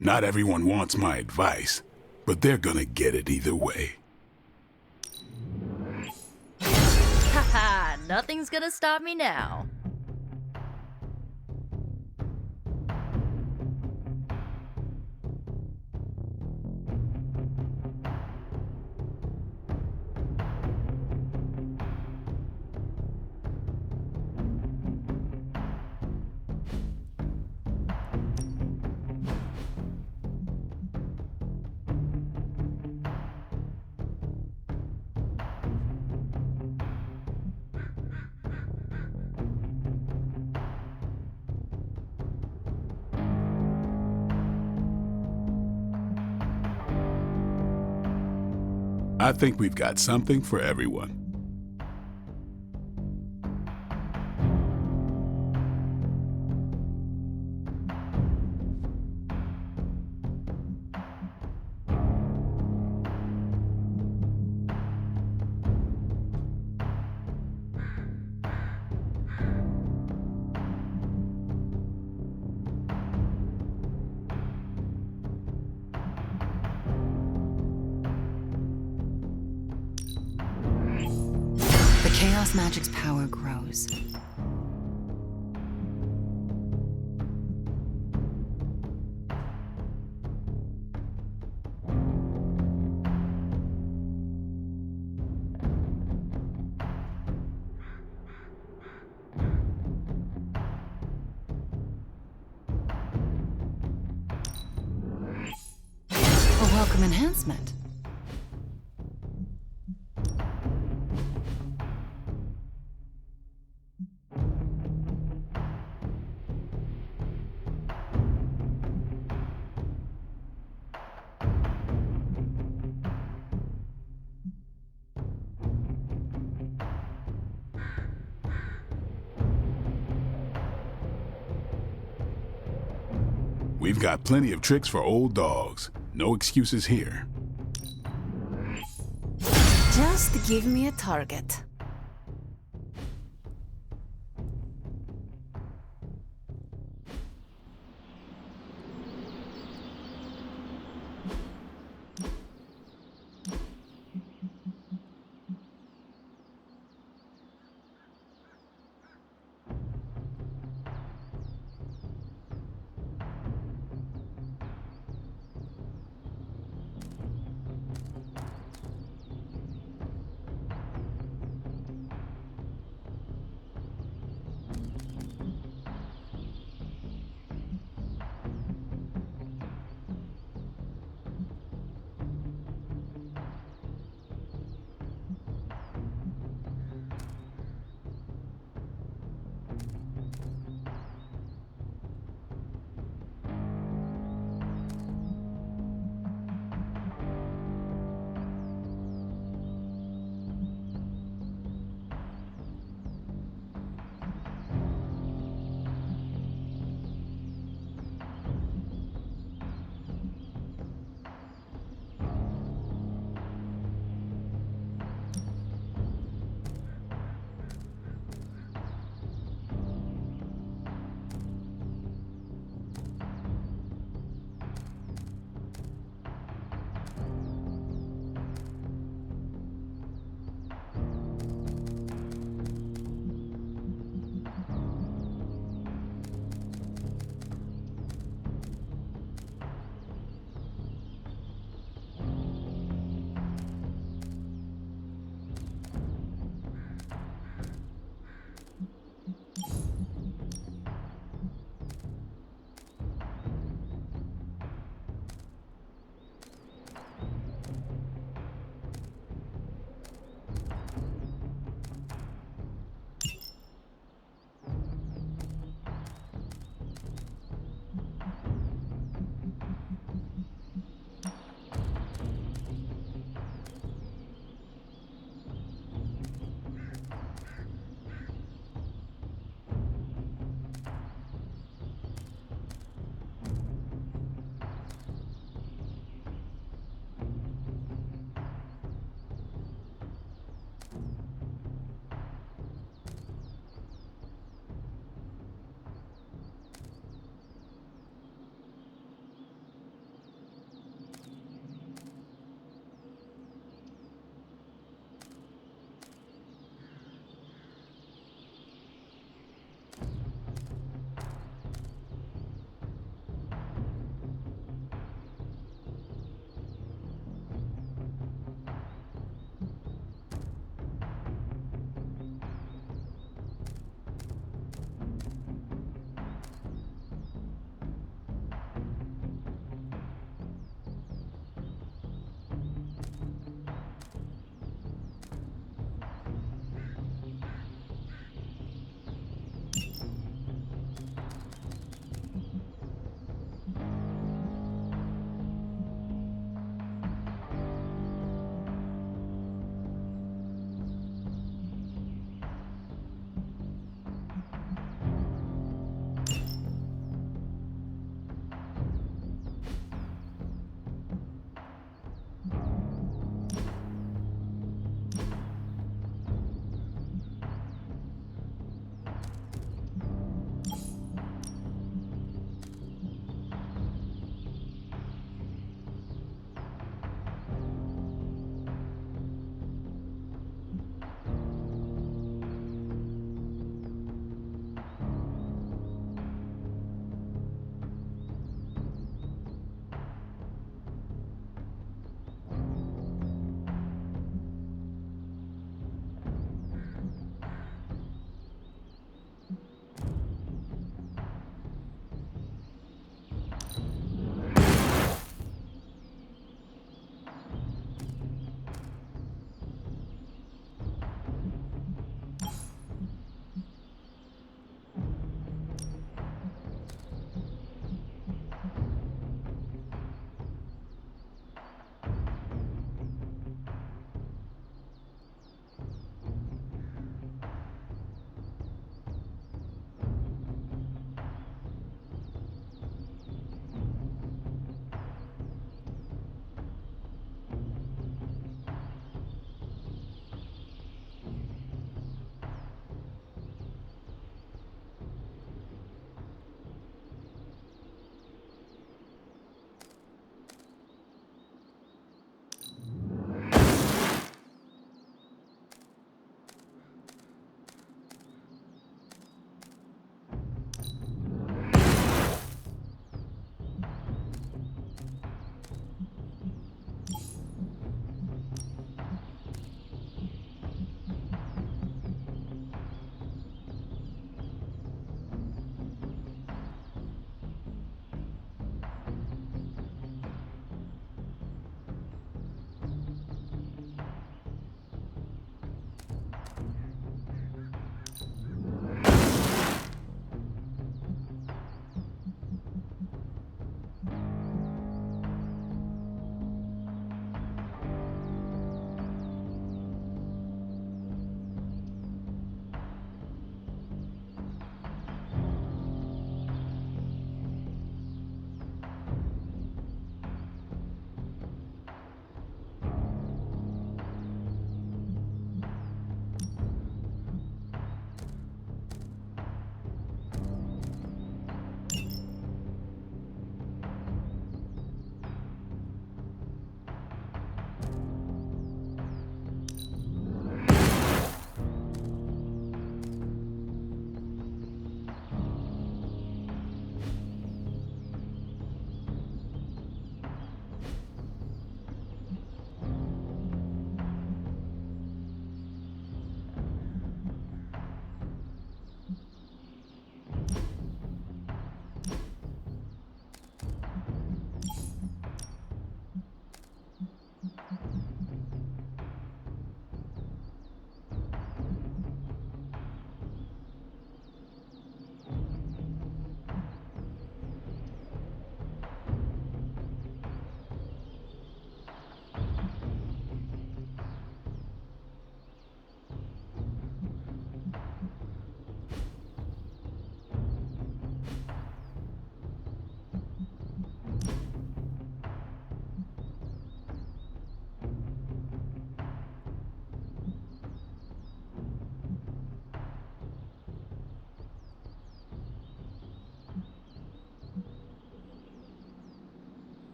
Not everyone wants my advice, but they're gonna get it either way. Haha, nothing's gonna stop me now. I think we've got something for everyone. Chaos magic's power grows. A welcome enhancement. We've got plenty of tricks for old dogs. No excuses here. Just give me a target.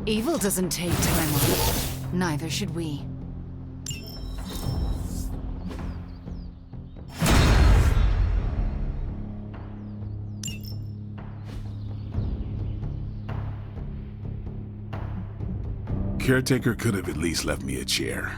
Evil doesn't take time off. Neither should we. Caretaker could have at least left me a chair.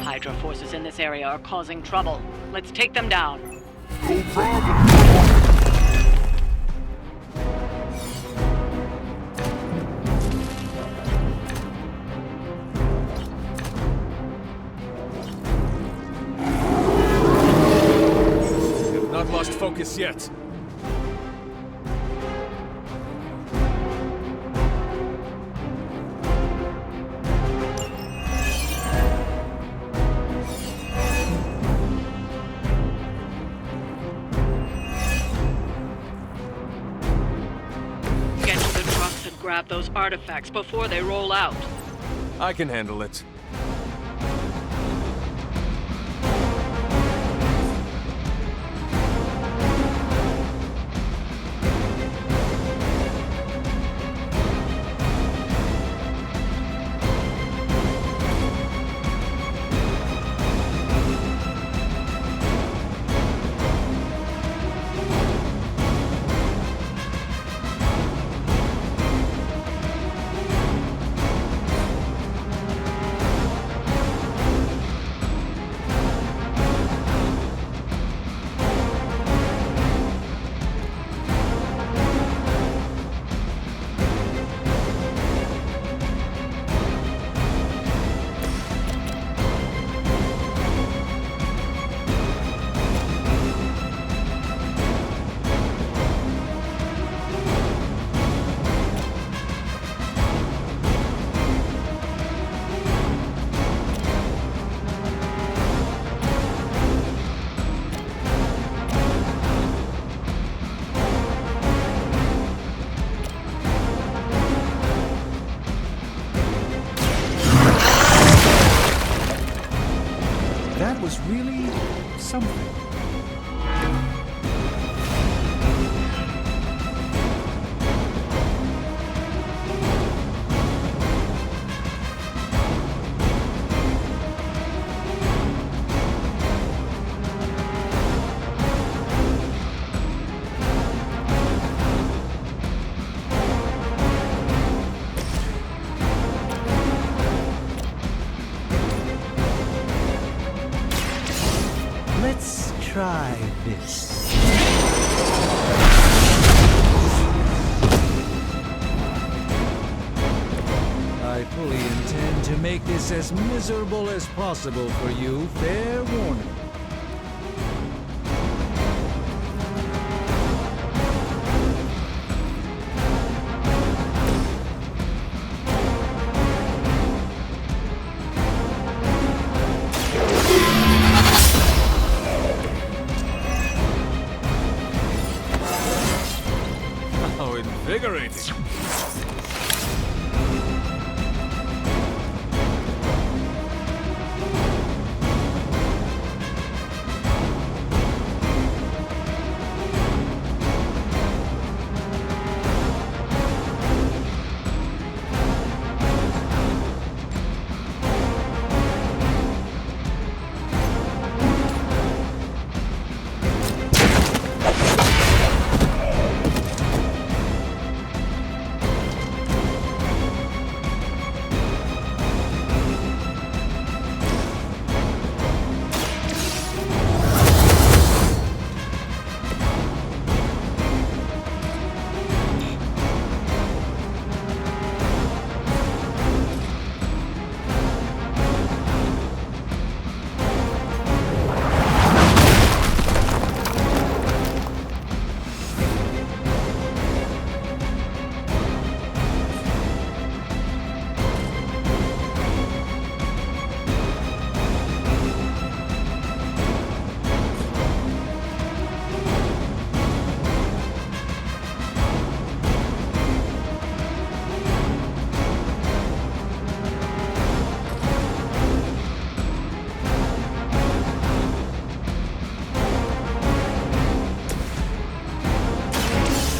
Hydra forces in this area are causing trouble. Let's take them down. No problem. We have not lost focus yet. Grab those artifacts before they roll out. I can handle it. That was really something. Let's try this. And to make this as miserable as possible for you, fair warning. How invigorating.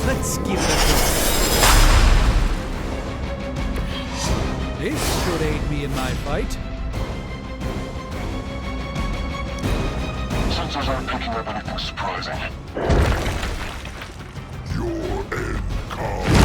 Let's give it a go. This should aid me in my fight. Sensors aren't picking up anything surprising. Your end comes.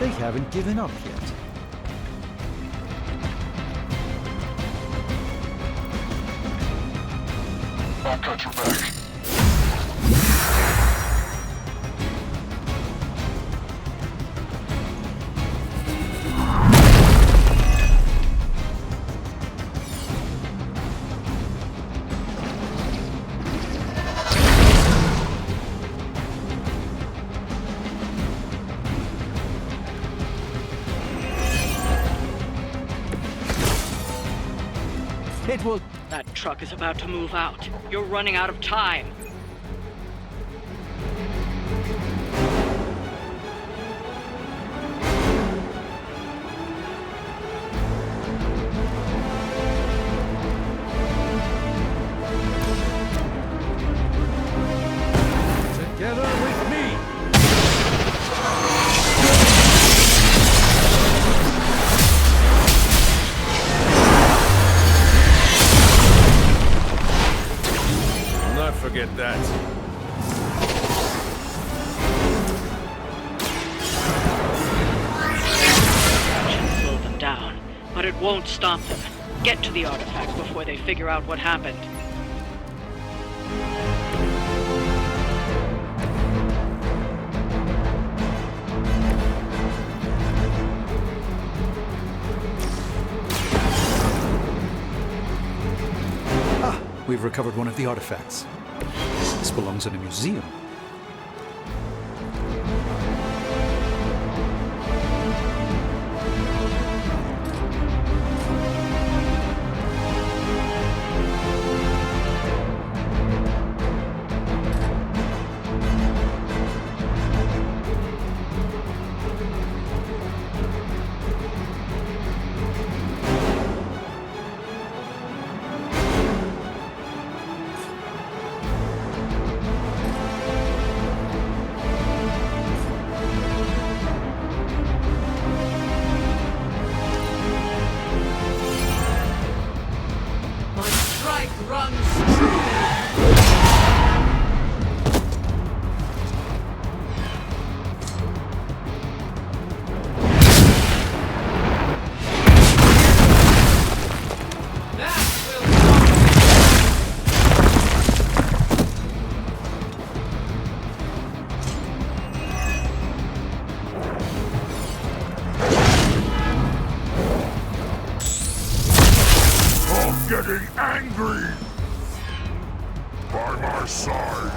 They haven't given up yet. I've got your back. It will... That truck is about to move out. You're running out of time. Together with me! Not forget that. Should slow them down, but it won't stop them. Get to the artifact before they figure out what happened. We've recovered one of the artifacts. This belongs in a museum. getting angry! By my side!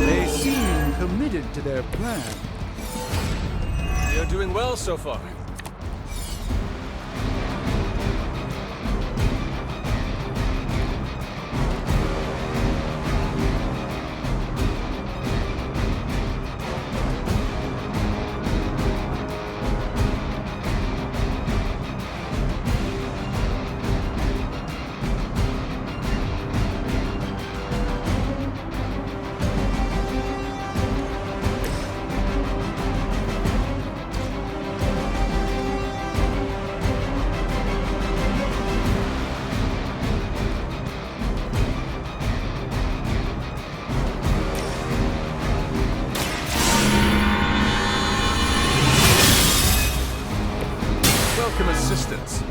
They seem committed to their plan. You're doing well so far. Welcome assistance.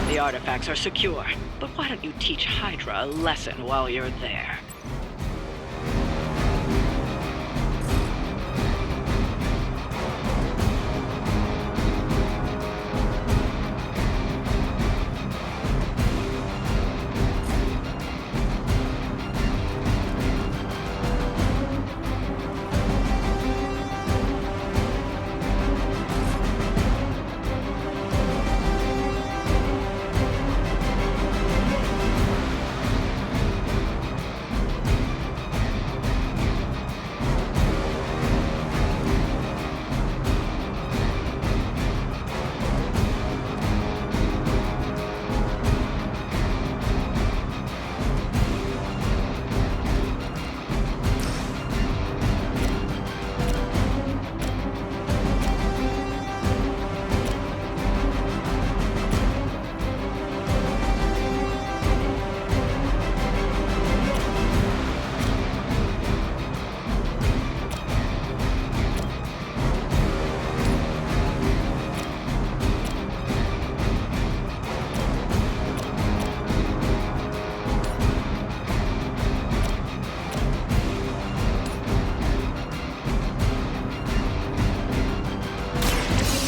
The artifacts are secure, but why don't you teach Hydra a lesson while you're there?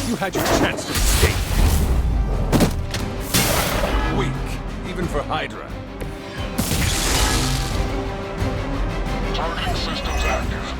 You had your chance to escape. Weak, even for Hydra. Targeting systems active.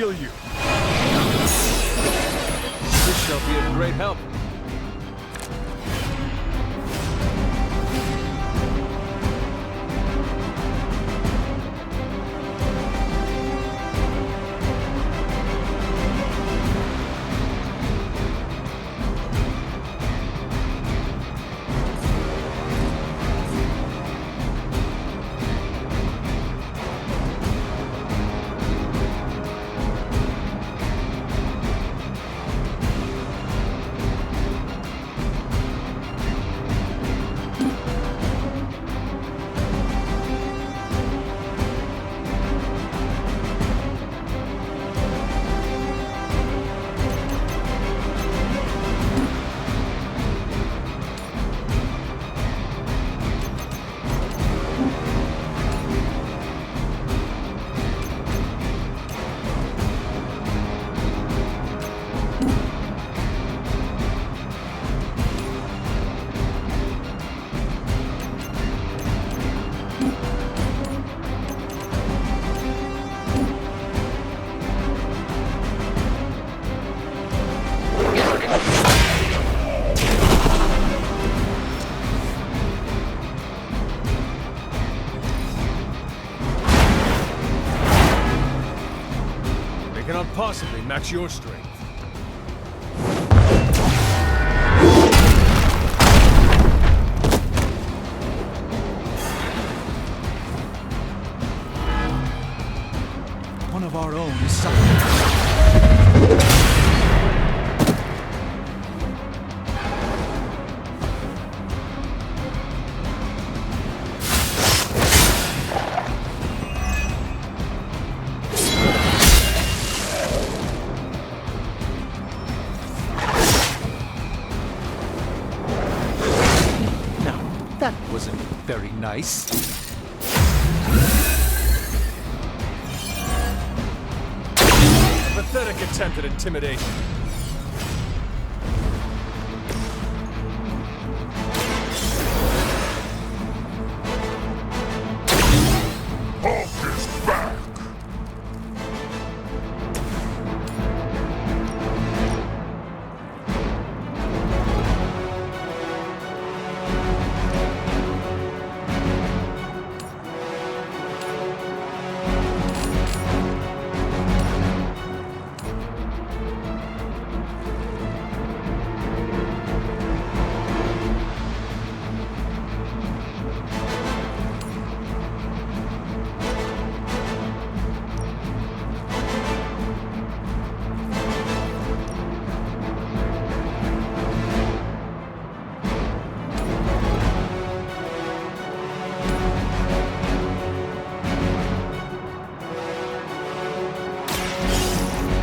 heal you. This shall be of great help. Possibly match your strength. One of our own is suffering. That wasn't very nice. A pathetic attempt at intimidation. Hulk is back!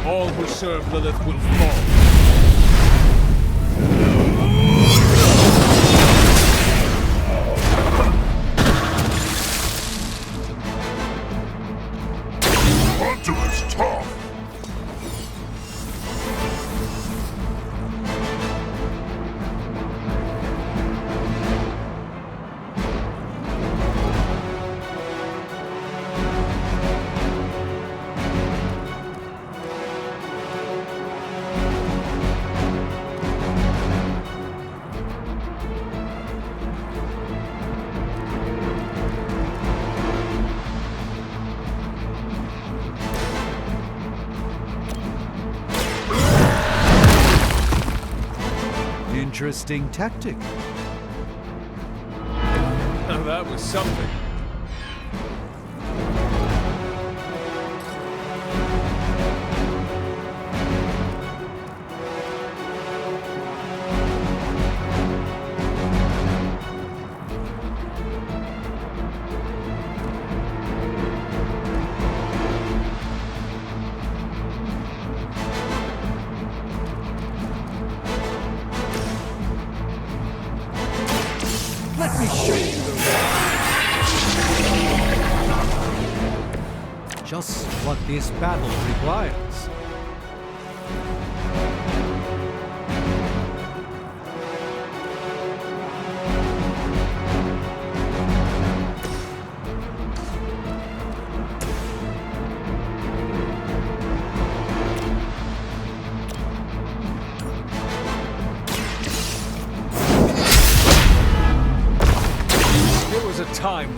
All who serve Lilith will fall. Hunter is tough! Interesting tactic. Now that was something. Let me show you the way. Just what this battle requires.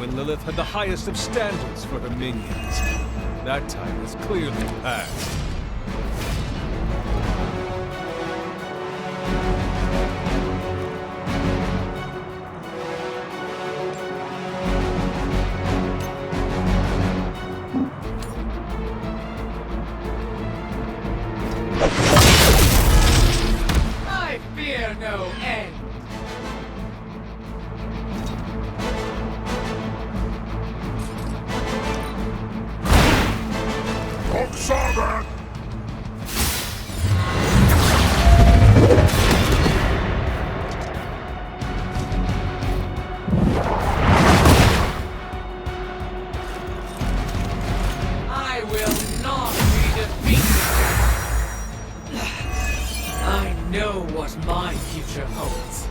when Lilith had the highest of standards for her minions. That time has clearly passed. I fear no end. Saga! I will not be defeated. I know what my future holds.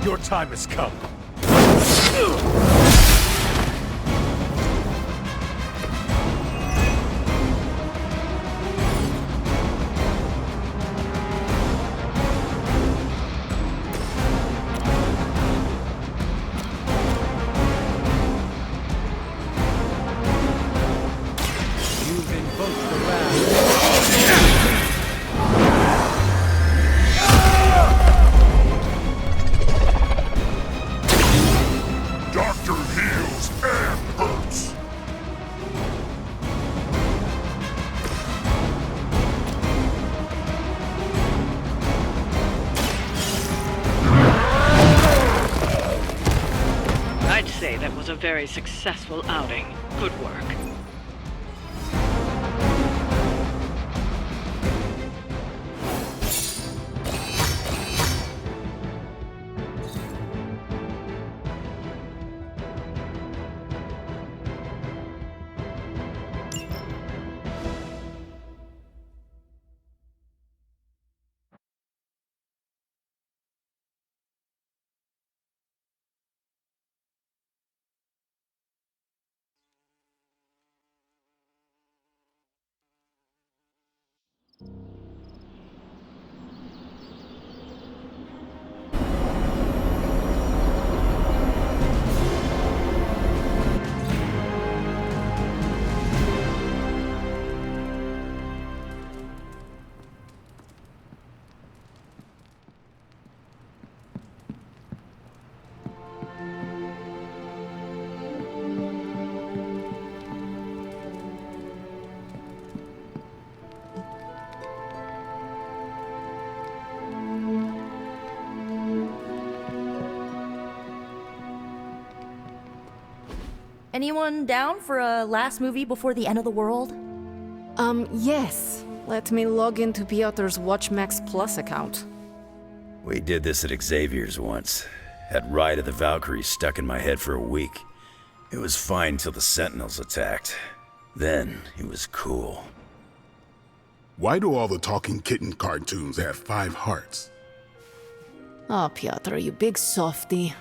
Your time has come. You've invoked the wrath. Doctor heals and hurts. I'd say that was a very successful outing. Good work. Anyone down for a last movie before the end of the world? Yes. Let me log into Piotr's WatchMax Plus account. We did this at Xavier's once. Had Ride of the Valkyries stuck in my head for a week. It was fine till the Sentinels attacked. Then it was cool. Why do all the talking kitten cartoons have 5 hearts? Oh, Piotr, you big softy.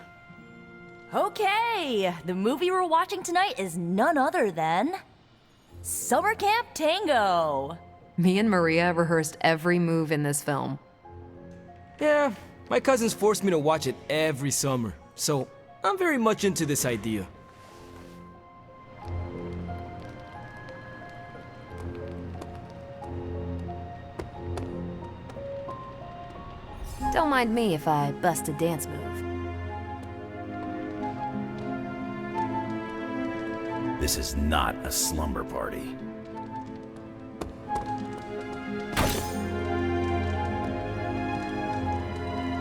Okay, the movie we're watching tonight is none other than Summer Camp Tango. Me and Maria rehearsed every move in this film. Yeah, my cousins forced me to watch it every summer, so I'm very much into this idea. Don't mind me if I bust a dance move. This is not a slumber party.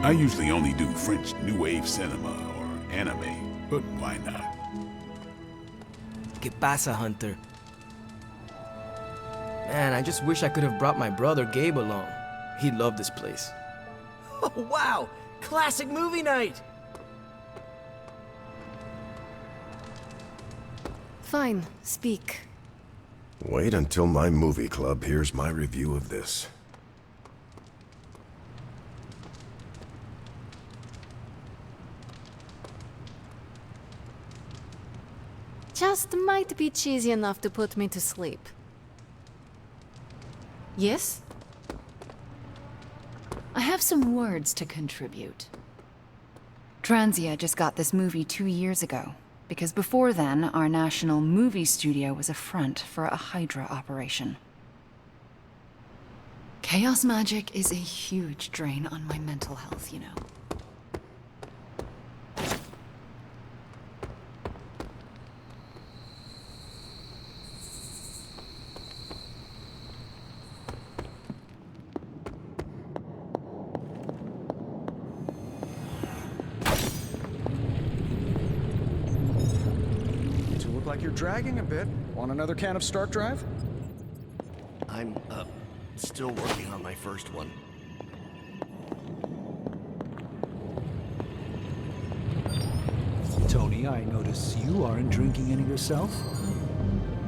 I usually only do French New Wave cinema or anime, but why not? ¿Qué pasa, Hunter? Man, I just wish I could have brought my brother Gabe along. He'd love this place. Oh, wow! Classic movie night! Fine, speak. Wait until my movie club hears my review of this. Just might be cheesy enough to put me to sleep. Yes? I have some words to contribute. Transia just got this movie 2 years ago, because before then, our national movie studio was a front for a Hydra operation. Chaos magic is a huge drain on my mental health, you know. Like you're dragging a bit. Want another can of Stark Drive? I'm, still working on my first one. Tony, I notice you aren't drinking any yourself.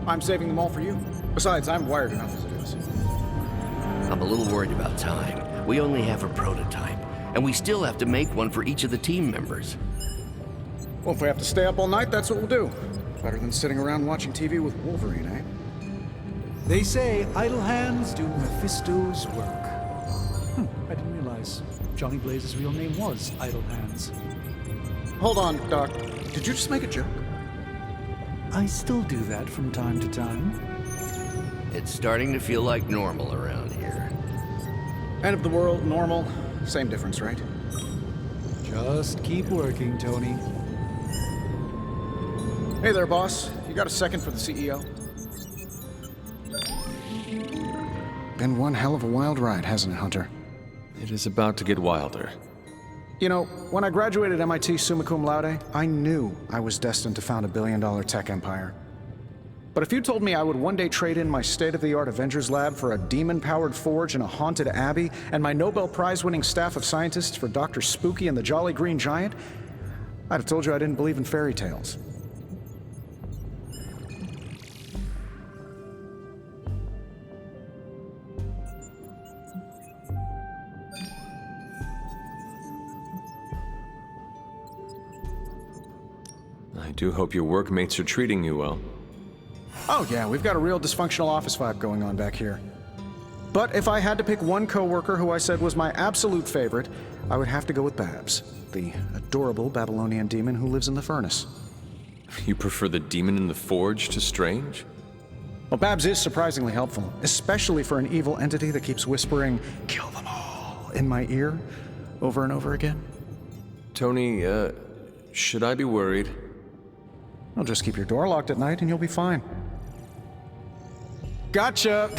I'm saving them all for you. Besides, I'm wired enough as it is. I'm a little worried about time. We only have a prototype, and we still have to make one for each of the team members. Well, if we have to stay up all night, that's what we'll do. Better than sitting around watching TV with Wolverine, eh? They say idle hands do Mephisto's work. I didn't realize Johnny Blaze's real name was Idle Hands. Hold on, Doc. Did you just make a joke? I still do that from time to time. It's starting to feel like normal around here. End of the world, normal. Same difference, right? Just keep working, Tony. Hey there, boss. You got a second for the CEO? Been one hell of a wild ride, hasn't it, Hunter? It is about to get wilder. You know, when I graduated MIT summa cum laude, I knew I was destined to found a billion-dollar tech empire. But if you told me I would one day trade in my state-of-the-art Avengers lab for a demon-powered forge in a haunted abbey, and my Nobel Prize-winning staff of scientists for Dr. Spooky and the Jolly Green Giant, I'd have told you I didn't believe in fairy tales. I do hope your workmates are treating you well. Oh yeah, we've got a real dysfunctional office vibe going on back here. But if I had to pick one coworker who I said was my absolute favorite, I would have to go with Babs, the adorable Babylonian demon who lives in the furnace. You prefer the demon in the forge to Strange? Well, Babs is surprisingly helpful, especially for an evil entity that keeps whispering, "Kill them all," in my ear over and over again. Tony, should I be worried? Well, just keep your door locked at night and you'll be fine. Gotcha!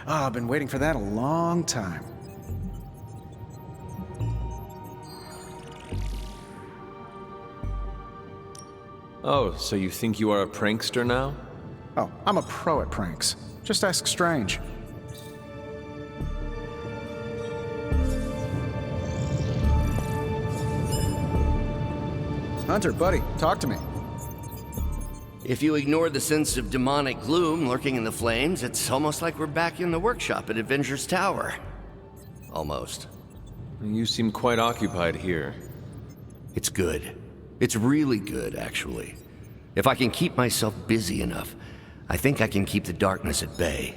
I've been waiting for that a long time. Oh, so you think you are a prankster now? Oh, I'm a pro at pranks. Just ask Strange. Hunter, buddy, talk to me. If you ignore the sense of demonic gloom lurking in the flames, it's almost like we're back in the workshop at Avengers Tower. Almost. You seem quite occupied here. It's good. It's really good, actually. If I can keep myself busy enough, I think I can keep the darkness at bay.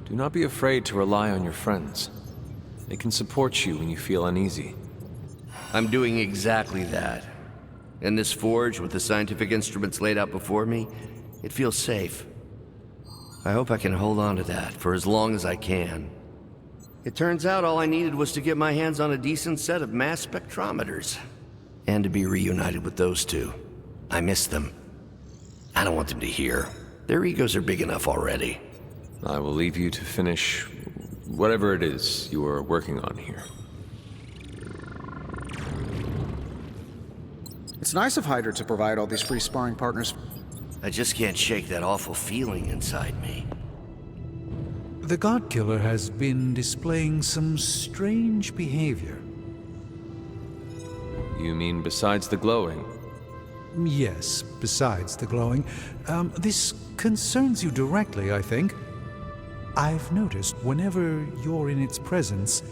Do not be afraid to rely on your friends. They can support you when you feel uneasy. I'm doing exactly that. In this forge, with the scientific instruments laid out before me, it feels safe. I hope I can hold on to that for as long as I can. It turns out all I needed was to get my hands on a decent set of mass spectrometers. And to be reunited with those two. I miss them. I don't want them to hear. Their egos are big enough already. I will leave you to finish whatever it is you are working on here. It's nice of Hydra to provide all these free sparring partners. I just can't shake that awful feeling inside me. The God Killer has been displaying some strange behavior. You mean besides the glowing? Yes, besides the glowing. This concerns you directly, I think. I've noticed whenever you're in its presence,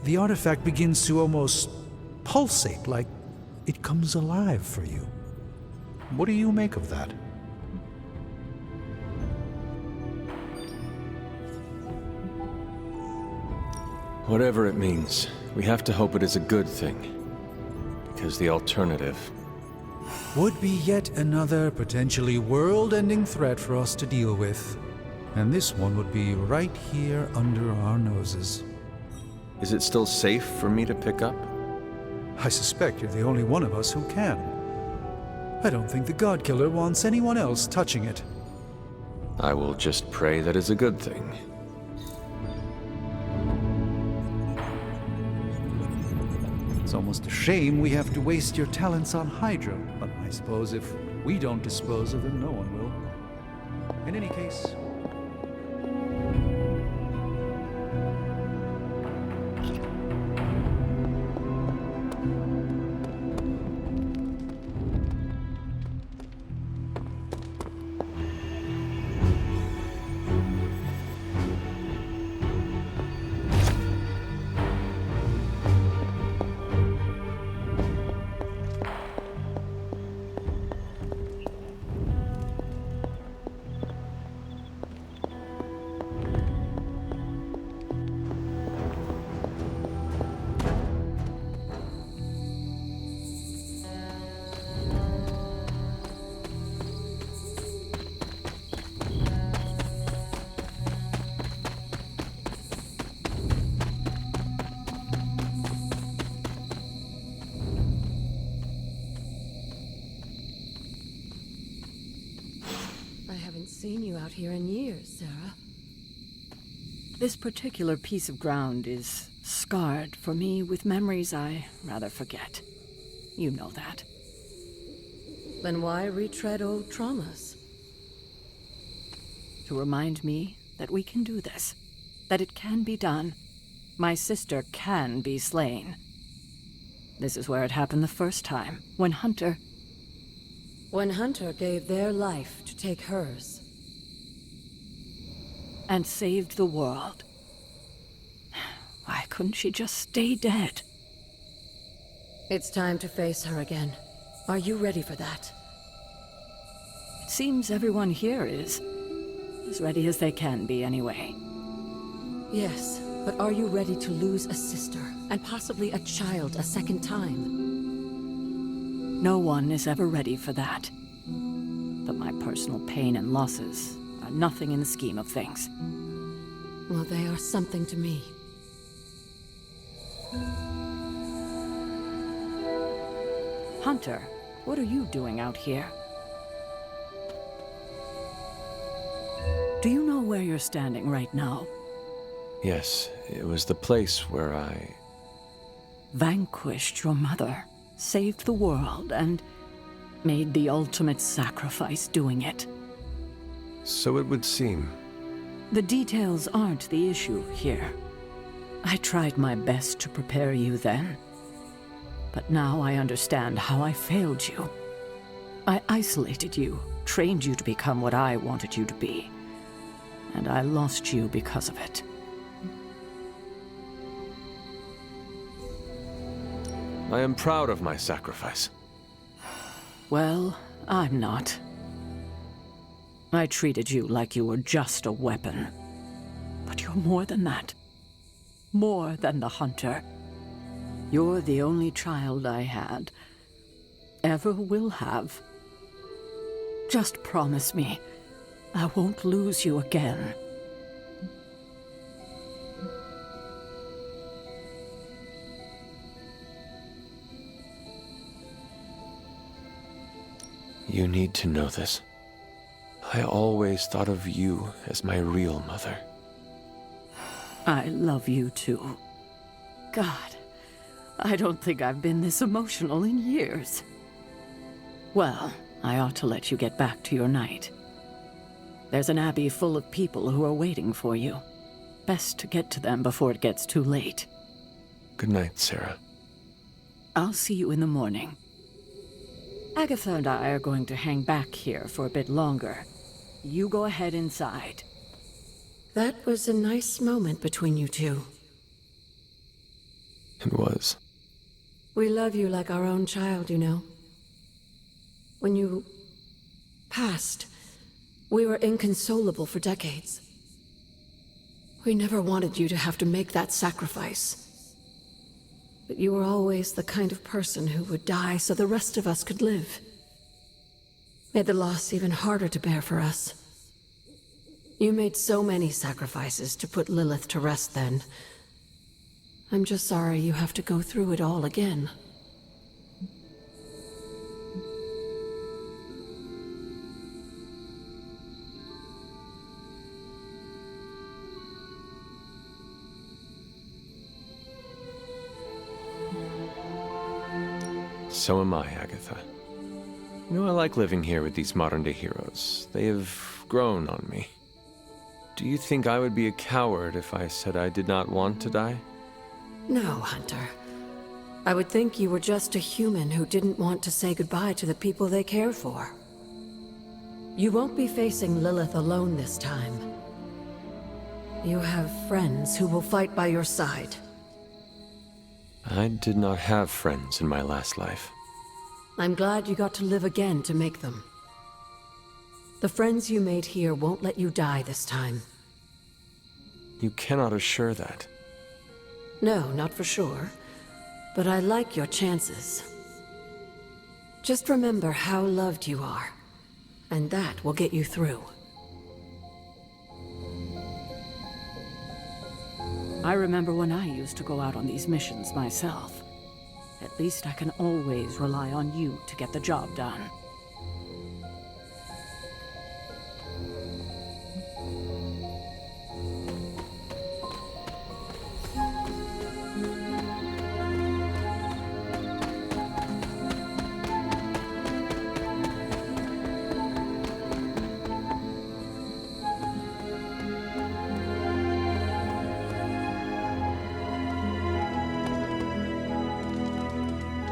the artifact begins to almost pulsate, like it comes alive for you. What do you make of that? Whatever it means, we have to hope it is a good thing. Because the alternative would be yet another potentially world-ending threat for us to deal with. And this one would be right here under our noses. Is it still safe for me to pick up? I suspect you're the only one of us who can. I don't think the God Killer wants anyone else touching it. I will just pray that is a good thing. It's almost a shame we have to waste your talents on Hydra, but I suppose if we don't dispose of them, no one will. In any case... Seen you out here in years, Sarah. This particular piece of ground is scarred for me with memories I rather forget. You know that. Then why retread old traumas? To remind me that we can do this. That it can be done. My sister can be slain. This is where it happened the first time, when Hunter gave their life to take hers. And saved the world. Why couldn't she just stay dead? It's time to face her again. Are you ready for that? It seems everyone here is. As ready as they can be, anyway. Yes, but are you ready to lose a sister, and possibly a child a second time? No one is ever ready for that. But my personal pain and losses are nothing in the scheme of things. Well, they are something to me. Hunter, what are you doing out here? Do you know where you're standing right now? Yes, it was the place where I... vanquished your mother, saved the world, and made the ultimate sacrifice doing it. So it would seem. The details aren't the issue here. I tried my best to prepare you then. But now I understand how I failed you. I isolated you, trained you to become what I wanted you to be. And I lost you because of it. I am proud of my sacrifice. Well, I'm not. I treated you like you were just a weapon. But you're more than that. More than the hunter. You're the only child I had. Ever will have. Just promise me I won't lose you again. You need to know this. I always thought of you as my real mother. I love you too. God, I don't think I've been this emotional in years. Well, I ought to let you get back to your night. There's an abbey full of people who are waiting for you. Best to get to them before it gets too late. Good night, Sarah. I'll see you in the morning. Agatha and I are going to hang back here for a bit longer. You go ahead inside. That was a nice moment between you two. It was. We love you like our own child, you know. When you passed, we were inconsolable for decades. We never wanted you to have to make that sacrifice. But you were always the kind of person who would die so the rest of us could live. Made the loss even harder to bear for us. You made so many sacrifices to put Lilith to rest then. I'm just sorry you have to go through it all again. So am I, Agatha. You know, I like living here with these modern-day heroes. They have grown on me. Do you think I would be a coward if I said I did not want to die? No, Hunter. I would think you were just a human who didn't want to say goodbye to the people they care for. You won't be facing Lilith alone this time. You have friends who will fight by your side. I did not have friends in my last life. I'm glad you got to live again to make them. The friends you made here won't let you die this time. You cannot assure that. No, not for sure. But I like your chances. Just remember how loved you are, and that will get you through. I remember when I used to go out on these missions myself. At least I can always rely on you to get the job done.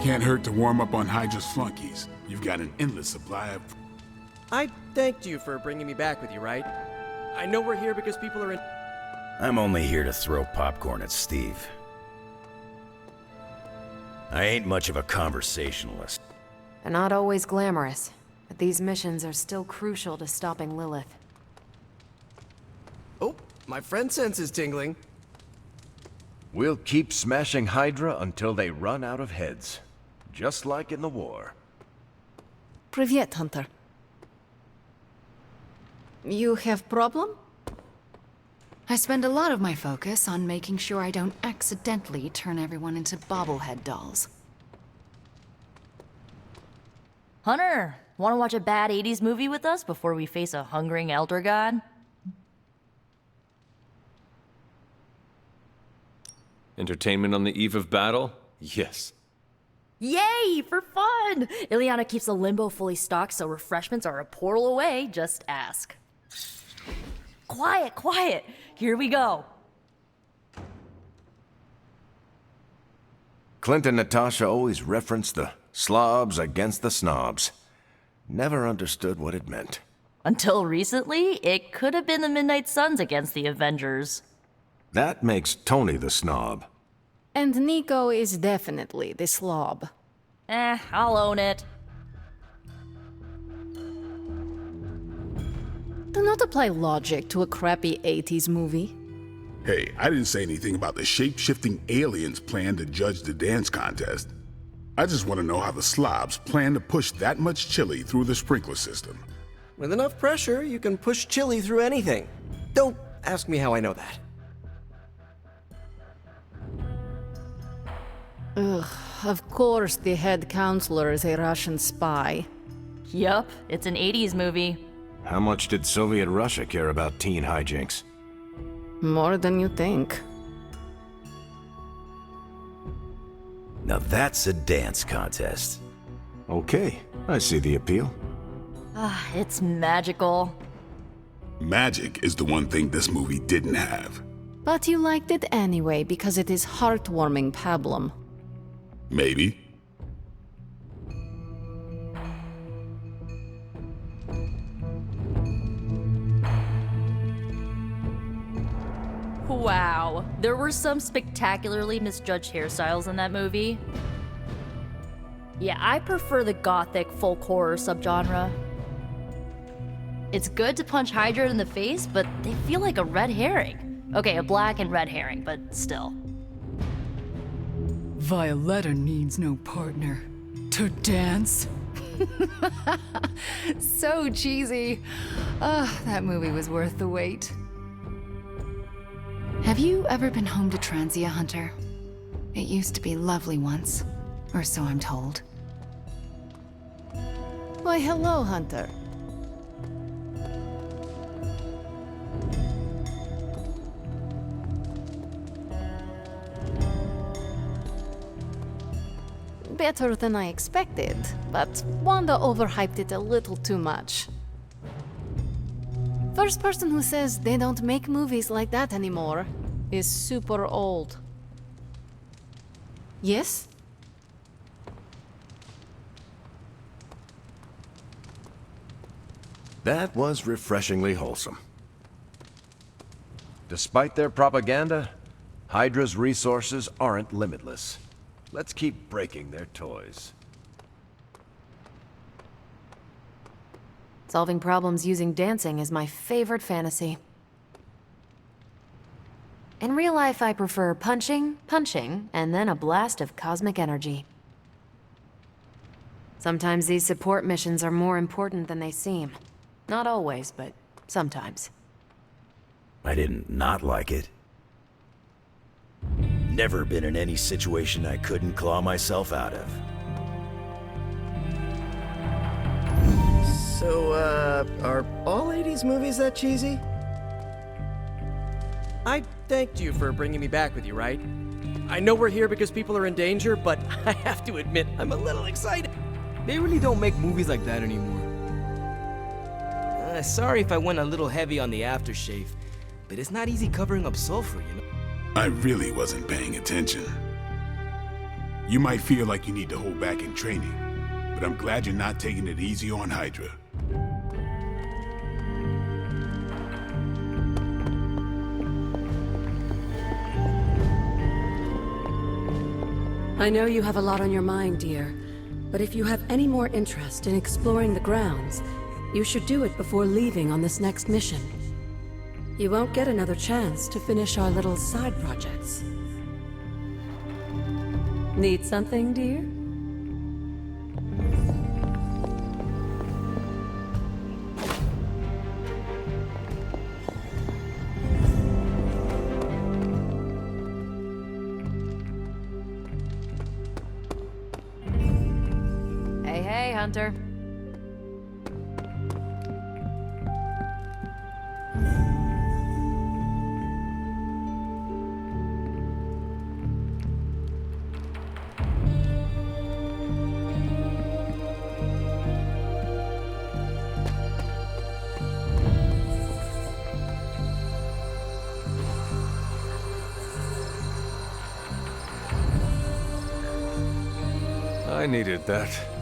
Can't hurt to warm up on Hydra's flunkies. You've got an endless supply of... I thanked you for bringing me back with you, right? I know we're here because people are in... I'm only here to throw popcorn at Steve. I ain't much of a conversationalist. They're not always glamorous, but these missions are still crucial to stopping Lilith. Oh, my friend sense is tingling. We'll keep smashing Hydra until they run out of heads. Just like in the war. Привет, Hunter. You have problem? I spend a lot of my focus on making sure I don't accidentally turn everyone into bobblehead dolls. Hunter, want to watch a bad 80s movie with us before we face a hungering elder god? Entertainment on the eve of battle? Yes. Yay, for fun! Ileana keeps the limbo fully stocked, so refreshments are a portal away. Just ask. Quiet, quiet. Here we go. Clint and Natasha always referenced the slobs against the snobs. Never understood what it meant. Until recently, it could have been the Midnight Suns against the Avengers. That makes Tony the snob. And Nico is definitely the slob. I'll own it. Do not apply logic to a crappy 80s movie. Hey, I didn't say anything about the shape-shifting aliens' plan to judge the dance contest. I just want to know how the slobs plan to push that much chili through the sprinkler system. With enough pressure, you can push chili through anything. Don't ask me how I know that. Ugh, of course the head counselor is a Russian spy. Yup, it's an 80s movie. How much did Soviet Russia care about teen hijinks? More than you think. Now that's a dance contest. Okay, I see the appeal. It's magical. Magic is the one thing this movie didn't have. But you liked it anyway because it is heartwarming pablum. Maybe. Wow, there were some spectacularly misjudged hairstyles in that movie. Yeah, I prefer the gothic folk horror subgenre. It's good to punch Hydra in the face, but they feel like a red herring. Okay, a black and red herring, but still. Violetta needs no partner. To dance? So cheesy. That movie was worth the wait. Have you ever been home to Transia, Hunter? It used to be lovely once, or so I'm told. Why, hello, Hunter. Better than I expected, but Wanda overhyped it a little too much. First person who says they don't make movies like that anymore is super old. Yes? That was refreshingly wholesome. Despite their propaganda, Hydra's resources aren't limitless. Let's keep breaking their toys. Solving problems using dancing is my favorite fantasy. In real life, I prefer punching, and then a blast of cosmic energy. Sometimes these support missions are more important than they seem. Not always, but sometimes. I didn't not like it. Never been in any situation I couldn't claw myself out of. So, are all 80s movies that cheesy? I thanked you for bringing me back with you, right? I know we're here because people are in danger, but I have to admit, I'm a little excited. They really don't make movies like that anymore. Sorry if I went a little heavy on the aftershave, but it's not easy covering up sulfur, you know? I really wasn't paying attention. You might feel like you need to hold back in training, but I'm glad you're not taking it easy on Hydra. I know you have a lot on your mind, dear, but if you have any more interest in exploring the grounds, you should do it before leaving on this next mission. You won't get another chance to finish our little side projects. Need something, dear? Hey, Hunter. I needed that.